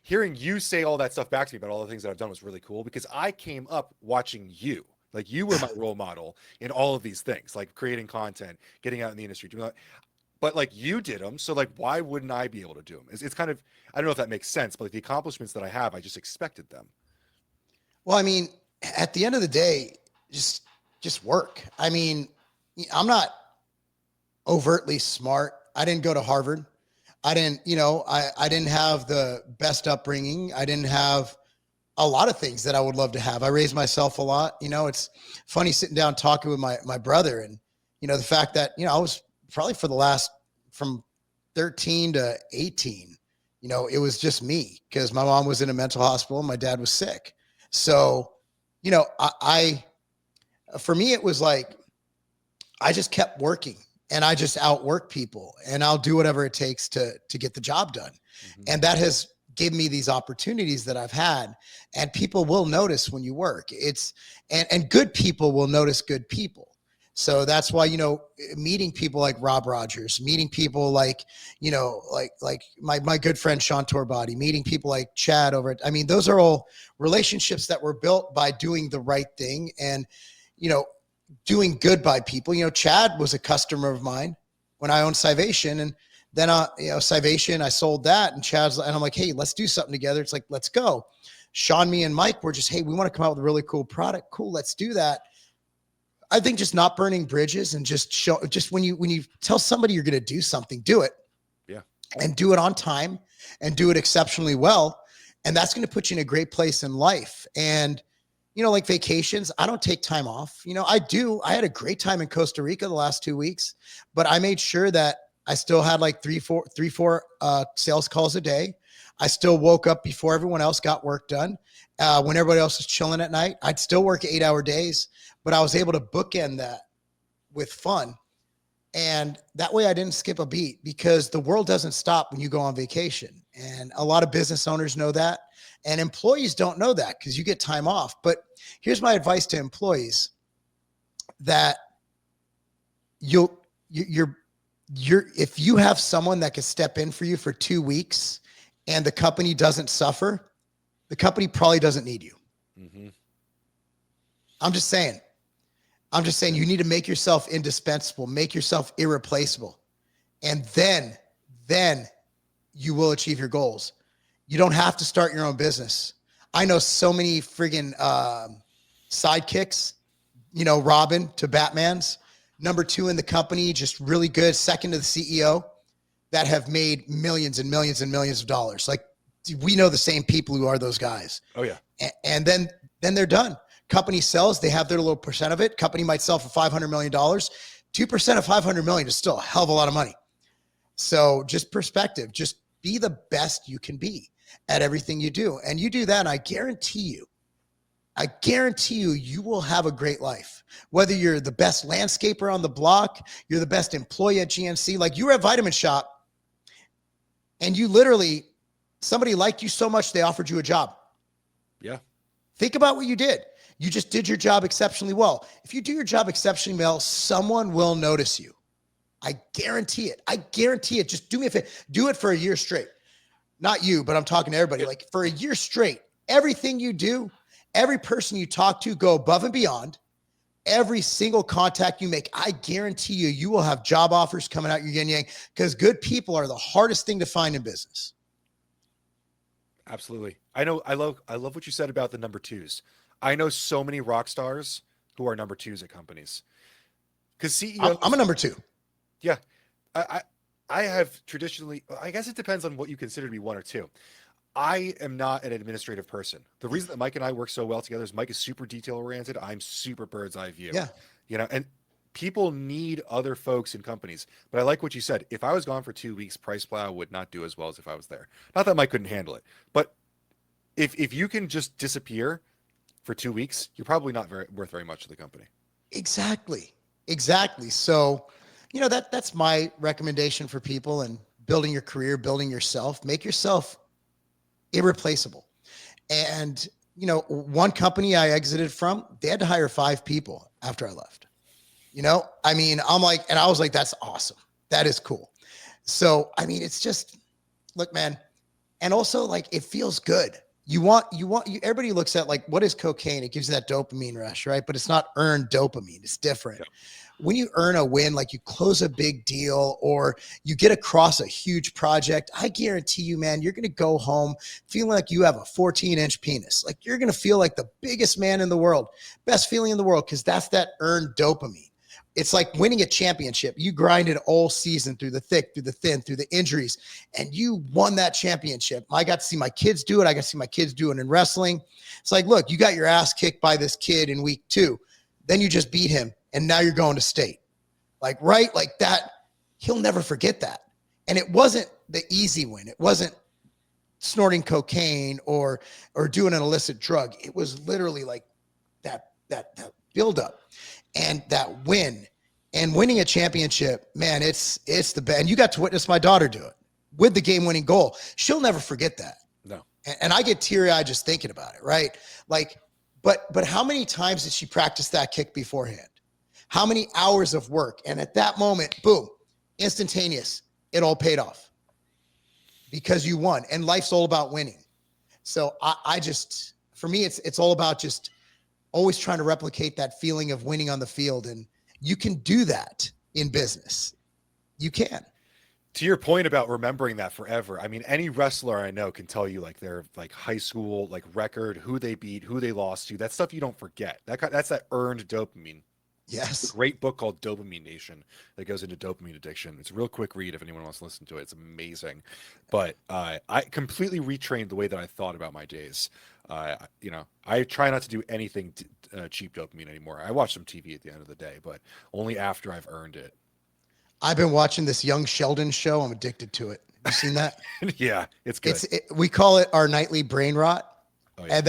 hearing you say all that stuff back to me about all the things that I've done was really cool because I came up watching you. Like you were my role model in all of these things, like creating content, getting out in the industry, doing that. But like you did them, so like why wouldn't I be able to do them? It's kind of, I don't know if that makes sense, but like the accomplishments that I have, I just expected them. Well, I mean, at the end of the day, just work. I mean, I'm not overtly smart. I didn't go to Harvard. I didn't have the best upbringing. I didn't have a lot of things that I would love to have. I raised myself a lot. It's funny sitting down talking with my brother and, the fact that, I was probably from 13 to 18, it was just me because my mom was in a mental hospital and my dad was sick. So, for me, it was like, I just kept working and I just outwork people and I'll do whatever it takes to get the job done. And that has given me these opportunities that I've had, and people will notice when you work. And good people will notice good people. So that's why, meeting people like Rob Rogers, meeting people like, like my good friend, Sean Torbody, meeting people like Chad those are all relationships that were built by doing the right thing and, doing good by people. Chad was a customer of mine. when I owned Civation. And then, Civation, I sold that, and Chad's, and I'm like, hey, let's do something together. It's like, let's go. Sean, me, and Mike were just, hey, we want to come out with a really cool product. Cool, let's do that. I think just not burning bridges and just when you tell somebody you're going to do something, do it. Yeah. And do it on time and do it exceptionally well. And that's going to put you in a great place in life. And, like vacations, I don't take time off. I had a great time in Costa Rica the last 2 weeks, but I made sure that I still had like three, four sales calls a day. I still woke up before everyone else got work done. When everybody else was chilling at night, I'd still work 8-hour days, but I was able to bookend that with fun. And that way I didn't skip a beat, because the world doesn't stop when you go on vacation. And a lot of business owners know that, and employees don't know that because you get time off. But here's my advice to employees: that if you have someone that can step in for you for 2 weeks and the company doesn't suffer, the company probably doesn't need you. Mm-hmm. I'm just saying you need to make yourself indispensable, make yourself irreplaceable. And then you will achieve your goals. You don't have to start your own business. I know so many friggin' sidekicks, Robin to Batman's, number 2 in the company, just really good, second to the CEO, that have made millions and millions and millions of dollars. Like, we know the same people who are those guys. Oh yeah. And then they're done. Company sells, they have their little percent of it. Company might sell for $500 million. 2% of $500 million is still a hell of a lot of money. So just perspective, just be the best you can be at everything you do. And you do that, and I guarantee you, you will have a great life. Whether you're the best landscaper on the block, you're the best employee at GNC, like you were at Vitamin Shop, and you literally, somebody liked you so much, they offered you a job. Yeah. Think about what you did. You just did your job exceptionally well. If you do your job exceptionally well, someone will notice you. I guarantee it. Just do me a favor. Do it for a year straight. Not you, but I'm talking to everybody. Like, for a year straight, everything you do, every person you talk to, go above and beyond. Every single contact you make, I guarantee you will have job offers coming out your yin yang, because good people are the hardest thing to find in business. Absolutely. I love what you said about the number 2s. I know so many rock stars who are number 2s at companies. Because CEOs, I'm a number 2. Yeah. I have traditionally, I guess it depends on what you consider to be 1 or 2. I am not an administrative person. The reason that Mike and I work so well together is Mike is super detail oriented. I'm super bird's eye view. Yeah. And people need other folks in companies. But I like what you said. If I was gone for 2 weeks, Price Plow would not do as well as if I was there. Not that Mike couldn't handle it, but if you can just disappear for 2 weeks, you're probably not worth very much to the company. Exactly. So, that's my recommendation for people, and building your career, building yourself, make yourself irreplaceable. And, one company I exited from, they had to hire 5 people after I left. I'm like, and I was like, that's awesome. That is cool. So, it's just, look, man. And also, like, it feels good. Everybody looks at, like, what is cocaine? It gives you that dopamine rush, right? But it's not earned dopamine. It's different. Yep. When you earn a win, like you close a big deal or you get across a huge project, I guarantee you, man, you're going to go home feeling like you have a 14-inch penis. Like, you're going to feel like the biggest man in the world, best feeling in the world, because that's that earned dopamine. It's like winning a championship. You grinded all season through the thick, through the thin, through the injuries, and you won that championship. I got to see my kids do it. I got to see my kids do it in wrestling. It's like, look, you got your ass kicked by this kid in week 2. Then you just beat him, and now you're going to state. Like, right? Like that, he'll never forget that. And it wasn't the easy win. It wasn't snorting cocaine or doing an illicit drug. It was literally like that buildup. And that win, and winning a championship, man, it's the best. And you got to witness my daughter do it with the game-winning goal. She'll never forget that. No. And I get teary-eyed just thinking about it, right? Like, but how many times did she practice that kick beforehand? How many hours of work? And at that moment, boom, instantaneous, it all paid off because you won. And life's all about winning. So I just, for me, it's all about just always trying to replicate that feeling of winning on the field. And you can do that in business. You can. To your point about remembering that forever, I mean, any wrestler I know can tell you like their like high school like record, who they beat, who they lost to. That stuff you don't forget. That's that earned dopamine. A Yes. great book called Dopamine Nation that goes into dopamine addiction. It's a real quick read if anyone wants to listen to it. It's amazing. But I completely retrained the way that I thought about my days. I try not to do anything cheap dopamine anymore. I watch some TV at the end of the day, but only after I've earned it. I've been watching this Young Sheldon show. I'm addicted to it. You seen that? Yeah, it's good. We call it our nightly brain rot. Oh, yeah. And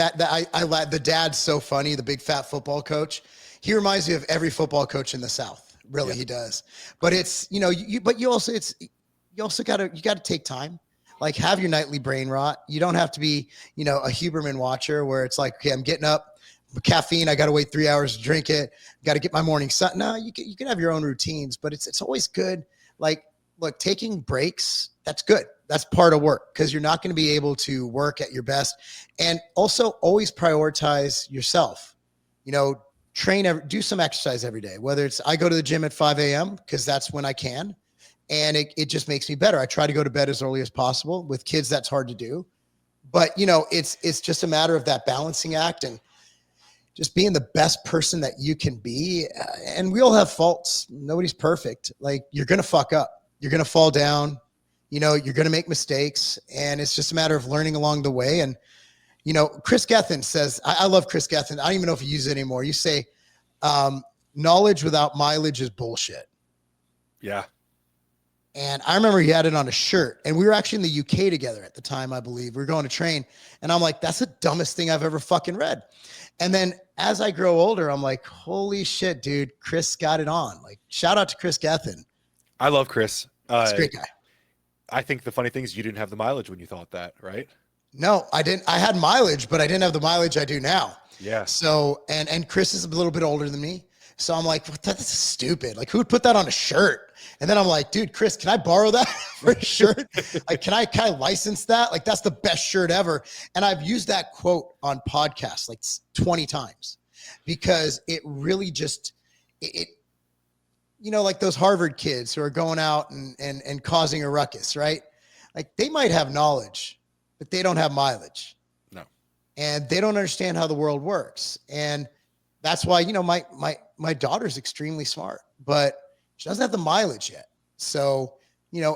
the dad's so funny, the big fat football coach. He reminds me of every football coach in the South. Really, Yeah. he does. But it's, you also gotta take time. Like, have your nightly brain rot. You don't have to be, a Huberman watcher where it's like, okay, I'm getting up, caffeine, I gotta wait 3 hours to drink it, gotta get my morning sun. No, you can have your own routines, but it's always good. Like, look, taking breaks, that's good. That's part of work, because you're not going to be able to work at your best. And also always prioritize yourself. Do some exercise every day, whether it's I go to the gym at 5 a.m. because that's when I can. And it just makes me better. I try to go to bed as early as possible. With kids, that's hard to do. But, it's just a matter of that balancing act and just being the best person that you can be. And we all have faults. Nobody's perfect. Like, you're going to fuck up. You're going to fall down. You're going to make mistakes. And it's just a matter of learning along the way. And, Chris Gethin says, I love Chris Gethin. I don't even know if he uses it anymore. You say, knowledge without mileage is bullshit. Yeah. And I remember he had it on a shirt, and we were actually in the UK together at the time, I believe. We were going to train, and I'm like, that's the dumbest thing I've ever fucking read. And then as I grow older, I'm like, holy shit, dude, Chris got it on. Like, shout out to Chris Gethin. I love Chris. He's a great guy. I think the funny thing is you didn't have the mileage when you thought that, right? No, I didn't. I had mileage, but I didn't have the mileage I do now. Yeah. So, and Chris is a little bit older than me. So I'm like, that's stupid. Like, who would put that on a shirt? And then I'm like, dude, Chris, can I borrow that for a shirt? Like, can I license that? Like, that's the best shirt ever. And I've used that quote on podcasts like 20 times because it really just, like those Harvard kids who are going out and causing a ruckus, right? Like, they might have knowledge, but they don't have mileage. No. And they don't understand how the world works. And that's why, my daughter's extremely smart, but she doesn't have the mileage yet. So,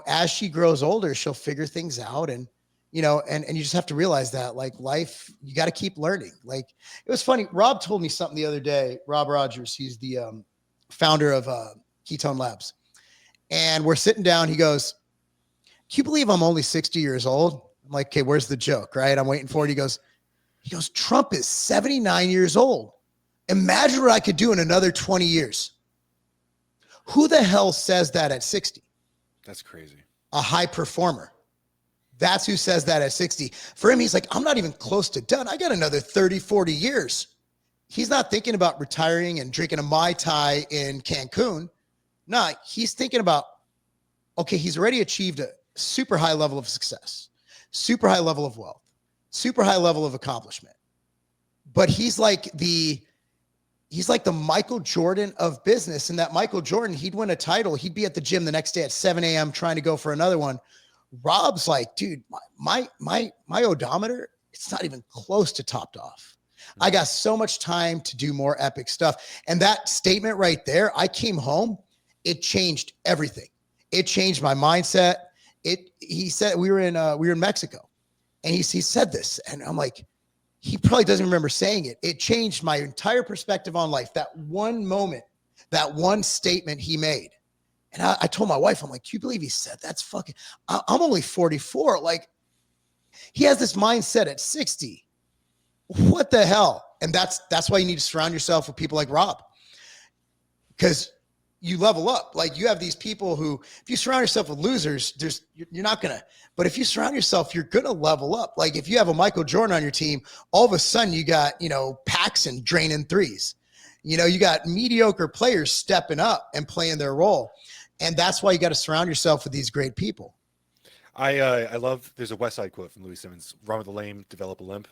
as she grows older, she'll figure things out. And, and you just have to realize that, like, life, you got to keep learning. Like, it was funny. Rob told me something the other day. Rob Rogers, he's the founder of Ketone Labs. And we're sitting down. He goes, can you believe I'm only 60 years old? I'm like, okay, where's the joke, right? I'm waiting for it. He goes, Trump is 79 years old. Imagine what I could do in another 20 years. Who the hell says that at 60? That's crazy. A high performer. That's who says that at 60. For him, he's like, I'm not even close to done. I got another 30, 40 years. He's not thinking about retiring and drinking a Mai Tai in Cancun. No, he's thinking about, okay, he's already achieved a super high level of success, super high level of wealth, super high level of accomplishment. But he's like the Michael Jordan of business. And that Michael Jordan, he'd win a title. He'd be at the gym the next day at 7 a.m. trying to go for another one. Rob's like, dude, my odometer, it's not even close to topped off. I got so much time to do more epic stuff. And that statement right there, I came home, it changed everything. It changed my mindset. He said, we were in Mexico, and he said this, and I'm like, he probably doesn't remember saying it. It changed my entire perspective on life. That one moment, that one statement he made. And I told my wife, I'm like, do you believe he said that's fucking, I'm only 44. Like, he has this mindset at 60. What the hell? And that's why you need to surround yourself with people like Rob, because you level up. Like, you have these people who, if you surround yourself with losers, you're not going to, but if you surround yourself, you're going to level up. Like, if you have a Michael Jordan on your team, all of a sudden you got, Paxson draining threes. You got mediocre players stepping up and playing their role. And that's why you got to surround yourself with these great people. I love, there's a West Side quote from Louis Simmons, run with the lame, develop a limp.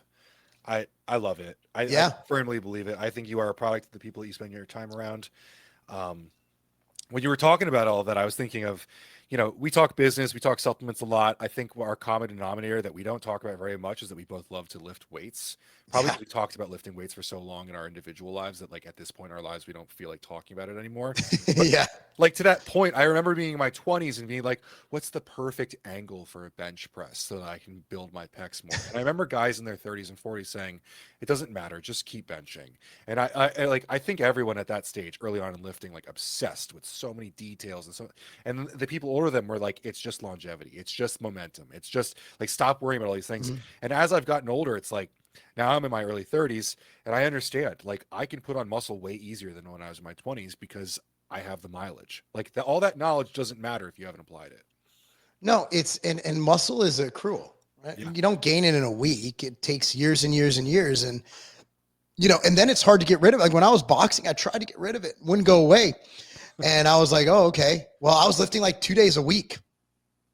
I love it. I firmly believe it. I think you are a product of the people that you spend your time around. when you were talking about all of that, I was thinking of, we talk business, we talk supplements a lot. I think our common denominator that we don't talk about very much is that we both love to lift weights. Probably Yeah. 'cause we talked about lifting weights for so long in our individual lives that like at this point in our lives, we don't feel like talking about it anymore. But Yeah. like to that point, I remember being in my 20s and being like, what's the perfect angle for a bench press so that I can build my pecs more? And I remember guys in their 30s and 40s saying, it doesn't matter, just keep benching. And I think everyone at that stage early on in lifting, like obsessed with so many details and the people older than were like, it's just longevity, it's just momentum, it's just like stop worrying about all these things. Mhm. And as I've gotten older, it's like now I'm in my early 30s and I understand like I can put on muscle way easier than when I was in my 20s because I have the mileage. Like all that knowledge doesn't matter if you haven't applied it. No, and muscle is accrual, right? Yeah. You don't gain it in a week. It takes years and years and years. And, and then it's hard to get rid of it. Like when I was boxing, I tried to get rid of it. Wouldn't go away. And I was like, oh, okay. Well, I was lifting like 2 days a week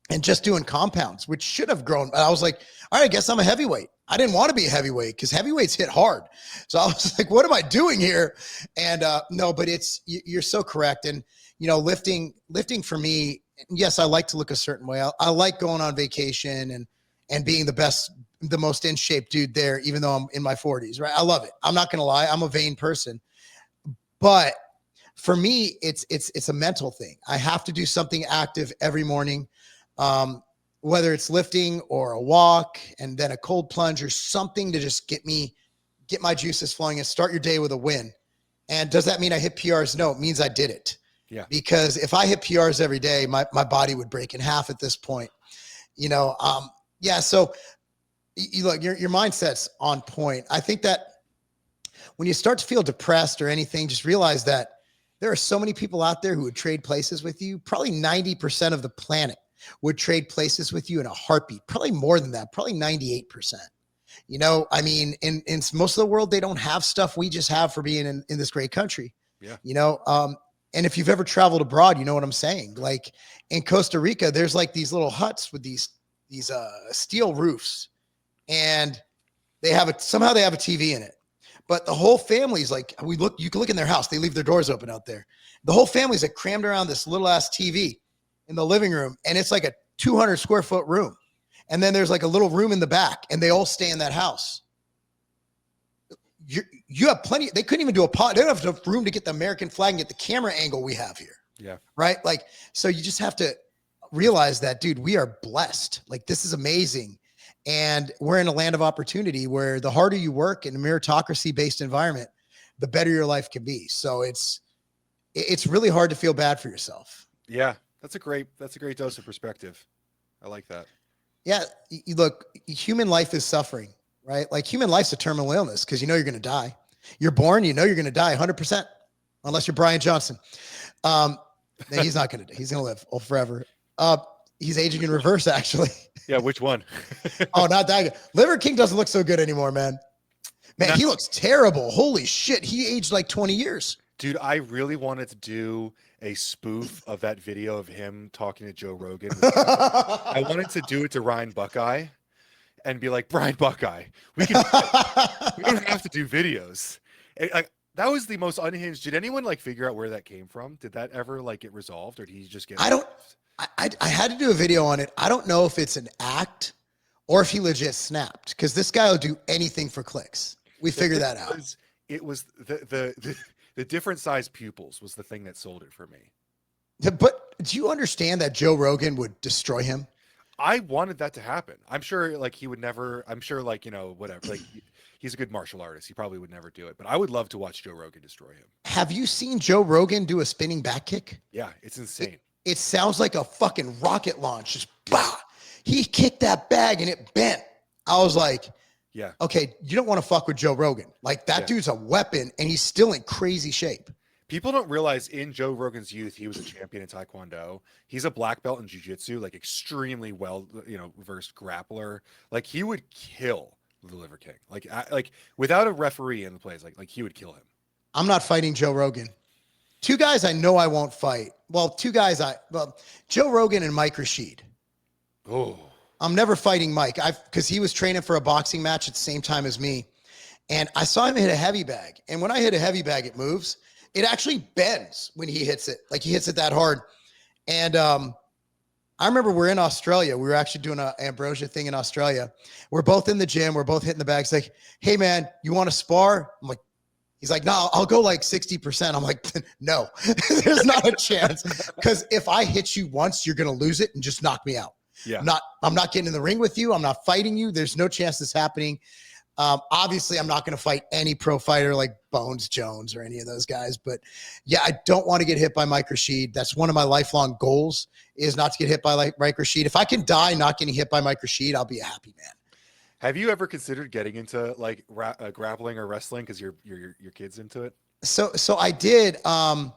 and just doing compounds, which should have grown. I was like, all right, I guess I'm a heavyweight. I didn't want to be a heavyweight because heavyweights hit hard. So I was like, what am I doing here? And no, but you're so correct. And, lifting for me, yes, I like to look a certain way. I like going on vacation and being the most in shape dude there, even though I'm in my 40s, right? I love it. I'm not going to lie. I'm a vain person, but for me, it's a mental thing. I have to do something active every morning, whether it's lifting or a walk and then a cold plunge or something to just get my juices flowing and start your day with a win. And does that mean I hit PRs? No, it means I did it. Yeah. Because if I hit PRs every day, my body would break in half at this point. Yeah. So you look, your mindset's on point. I think that when you start to feel depressed or anything, just realize that there are so many people out there who would trade places with you. Probably 90% of the planet would trade places with you in a heartbeat. Probably more than that, probably 98%. I mean, in most of the world, they don't have stuff we just have for being in this great country. Yeah. And if you've ever traveled abroad, you know what I'm saying? Like in Costa Rica, there's like these little huts with these steel roofs, and somehow they have a TV in it. But the whole family's like, you can look in their house. They leave their doors open out there. The whole family's like crammed around this little ass TV in the living room. And it's like a 200 square foot room. And then there's like a little room in the back and they all stay in that house. You have plenty. They couldn't even do a pod. They don't have enough room to get the American flag and get the camera angle we have here. Yeah. Right. Like, so you just have to realize that, dude, we are blessed. Like, this is amazing. And we're in a land of opportunity where the harder you work in a meritocracy-based environment, the better your life can be. So it's really hard to feel bad for yourself. Yeah, that's a great dose of perspective. I like that. Yeah, you look, human life is suffering, right? Like human life's a terminal illness because you're going to die. You're born, you're going to die 100%, unless you're Brian Johnson. He's not going to. He's going to live forever. He's aging in reverse, actually. Yeah, which one? Oh, not that good. Liver King doesn't look so good anymore, man. Man, he looks terrible. Holy shit. He aged like 20 years. Dude, I really wanted to do a spoof of that video of him talking to Joe Rogan. I wanted to do it to Ryan Buckeye and be like, Brian Buckeye, we don't have to do videos. That was the most unhinged. Did anyone like figure out where that came from? Did that ever like get resolved, or did he just get? I had to do a video on it. I don't know if it's an act or if he legit snapped, because this guy will do anything for clicks. We figured that out. It was the different size pupils was the thing that sold it for me. But do you understand that Joe Rogan would destroy him? I wanted that to happen. I'm sure like he would never, I'm sure like, whatever, like he's a good martial artist. He probably would never do it, but I would love to watch Joe Rogan destroy him. Have you seen Joe Rogan do a spinning back kick? Yeah, it's insane. It sounds like a fucking rocket launch. Just bah! He kicked that bag and it bent. I was like, yeah, okay, you don't want to fuck with Joe Rogan. Like that dude's a weapon and he's still in crazy shape. People don't realize in Joe Rogan's youth, he was a champion in Taekwondo. He's a black belt in jiu-jitsu, like extremely well, versed grappler. Like he would kill the Liver King. Like without a referee in the place, like he would kill him. I'm not fighting Joe Rogan. Two guys I know I won't fight. Well, Joe Rogan and Mike Rashid. Oh, I'm never fighting Mike. Because he was training for a boxing match at the same time as me. And I saw him hit a heavy bag. And when I hit a heavy bag, it moves. it actually bends when he hits it. Like he hits it that hard. And I remember we're in Australia. We were actually doing an ambrosia thing in Australia. We're both in the gym. We're both hitting the bags. Like, hey man, you want to spar? I'm like, he's like, no, I'll go like 60%. I'm like, no, there's not a chance. Because if I hit you once, you're going to lose it and just knock me out. Yeah. I'm not getting in the ring with you. I'm not fighting you. There's no chance this happening. Obviously, I'm not going to fight any pro fighter like Bones Jones or any of those guys. But yeah, I don't want to get hit by Mike Rashid. That's one of my lifelong goals, is not to get hit by like Mike Rashid. If I can die not getting hit by Mike Rashid, I'll be a happy man. Have you ever considered getting into like grappling or wrestling because your kid's into it? So I did. I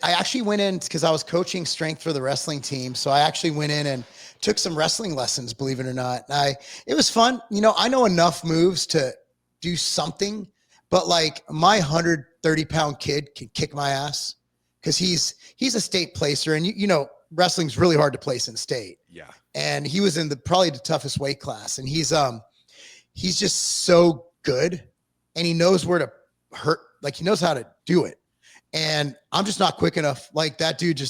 actually went in because I was coaching strength for the wrestling team. So I actually went in and took some wrestling lessons, believe it or not. It was fun. You know, I know enough moves to do something, but like my 130-pound kid can kick my ass because he's a state placer, and you know, wrestling's really hard to place in state. Yeah. And he was in probably the toughest weight class, and he's just so good, and he knows where to hurt. Like he knows how to do it. And I'm just not quick enough. Like that dude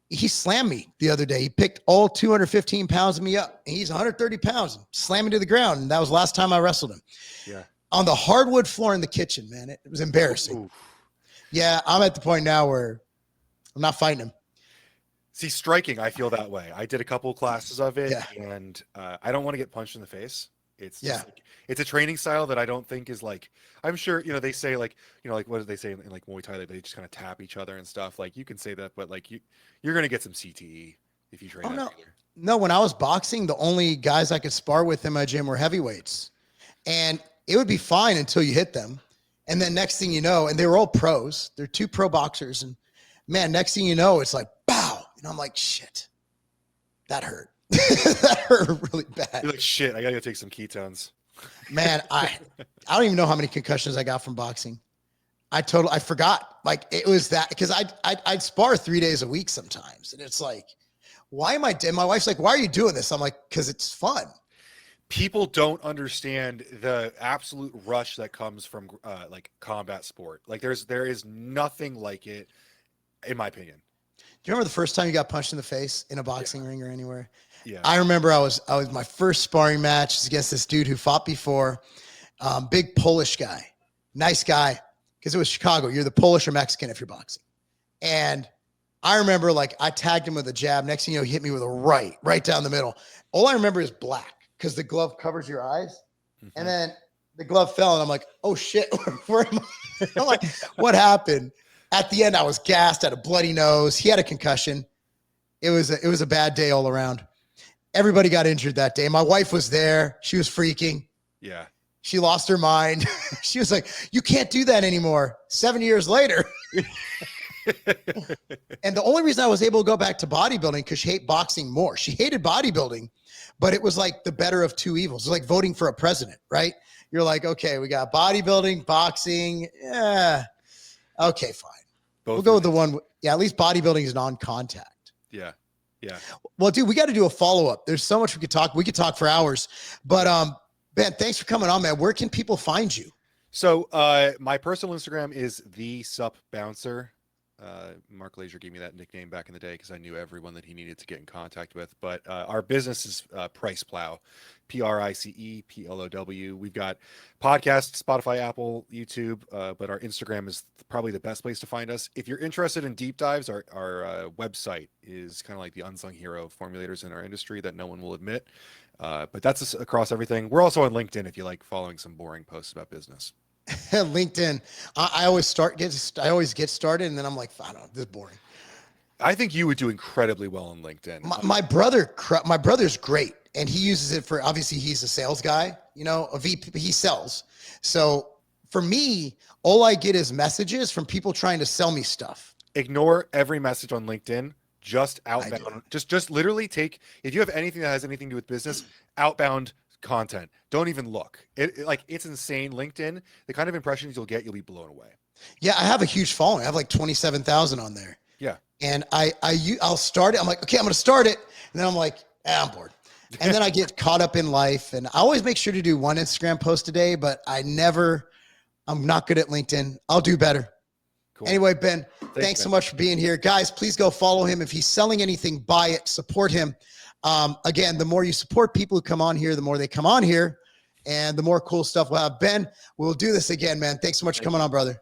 he slammed me the other day. He picked all 215 pounds of me up. And he's 130 pounds and slammed me to the ground. And that was the last time I wrestled him. Yeah. On the hardwood floor in the kitchen, man. It was embarrassing. Ooh. Yeah, I'm at the point now where I'm not fighting him. See, striking, I feel that way. I did a couple classes of it, and I don't want to get punched in the face. It's just like, it's a training style that I don't think is like, I'm sure, you know, they say like, you know, like what do they say in like Muay Thai, like they just kind of tap each other and stuff. Like you can say that, but like you're going to get some CTE if you train that no. No, when I was boxing, the only guys I could spar with in my gym were heavyweights. And it would be fine until you hit them. And then next thing you know, and they were all pros. They're 2 pro boxers. And man, next thing you know, it's like, bow. And I'm like, shit, that hurt. That hurt really bad. You're like, shit, I gotta go take some ketones. Man, I don't even know how many concussions I got from boxing. I forgot. Like it was that, because I'd spar 3 days a week sometimes. And it's like, why am I dead? My wife's like, why are you doing this? I'm like, because it's fun. People don't understand the absolute rush that comes from like combat sport. Like there is nothing like it, in my opinion. Do you remember the first time you got punched in the face in a boxing ring or anywhere? Yeah. I remember I was my first sparring match was against this dude who fought before. Big Polish guy, nice guy, because it was Chicago. You're the Polish or Mexican if you're boxing. And I remember like I tagged him with a jab. Next thing you know, he hit me with a right down the middle. All I remember is black because the glove covers your eyes. Mm-hmm. And then the glove fell and I'm like, oh shit, where am I? I'm like, what happened? At the end, I was gassed, had a bloody nose. He had a concussion. It was a bad day all around. Everybody got injured that day. My wife was there. She was freaking. Yeah. She lost her mind. She was like, you can't do that anymore. 7 years later. And the only reason I was able to go back to bodybuilding because she hated boxing more. She hated bodybuilding, but it was like the better of 2 evils. It's like voting for a president, right? You're like, okay, we got bodybuilding, boxing. Yeah. Okay, fine. We'll go with the one. Yeah, at least bodybuilding is non-contact. Yeah. Yeah. Well, dude, we got to do a follow-up. There's so much we could talk. We could talk for hours. But Ben, thanks for coming on, man. Where can people find you? So my personal Instagram is the Sup Bouncer. Marc Lobliner gave me that nickname back in the day because I knew everyone that he needed to get in contact with. But our business is Price Plow, PRICEPLOW. We've got podcasts, Spotify, Apple, YouTube, but our Instagram is probably the best place to find us. If you're interested in deep dives, our website is kind of like the unsung hero of formulators in our industry that no one will admit. But that's across everything. We're also on LinkedIn if you like following some boring posts about business. LinkedIn. I always get started and then I'm like, I don't know, this is boring. I think you would do incredibly well on LinkedIn. My brother's great. And he uses it for, obviously he's a sales guy, you know, a VP, he sells. So for me, all I get is messages from people trying to sell me stuff. Ignore every message on LinkedIn. Just outbound. Just literally take, if you have anything that has anything to do with business, outbound content. Don't even look. It's insane. LinkedIn, the kind of impressions you'll get, you'll be blown away. Yeah, I have a huge following. I have like 27,000 on there. Yeah. And I'll start it. I'm like, okay, I'm going to start it. And then I'm like, I'm bored. And then I get caught up in life. And I always make sure to do one Instagram post a day, but I'm not good at LinkedIn. I'll do better. Cool. Anyway, Ben, thanks man. so much for being here. Guys, please go follow him. If he's selling anything, buy it, support him. Again, the more you support people who come on here, the more they come on here, and the more cool stuff we'll have. Ben, we'll do this again, man. Thanks so much for coming on, brother.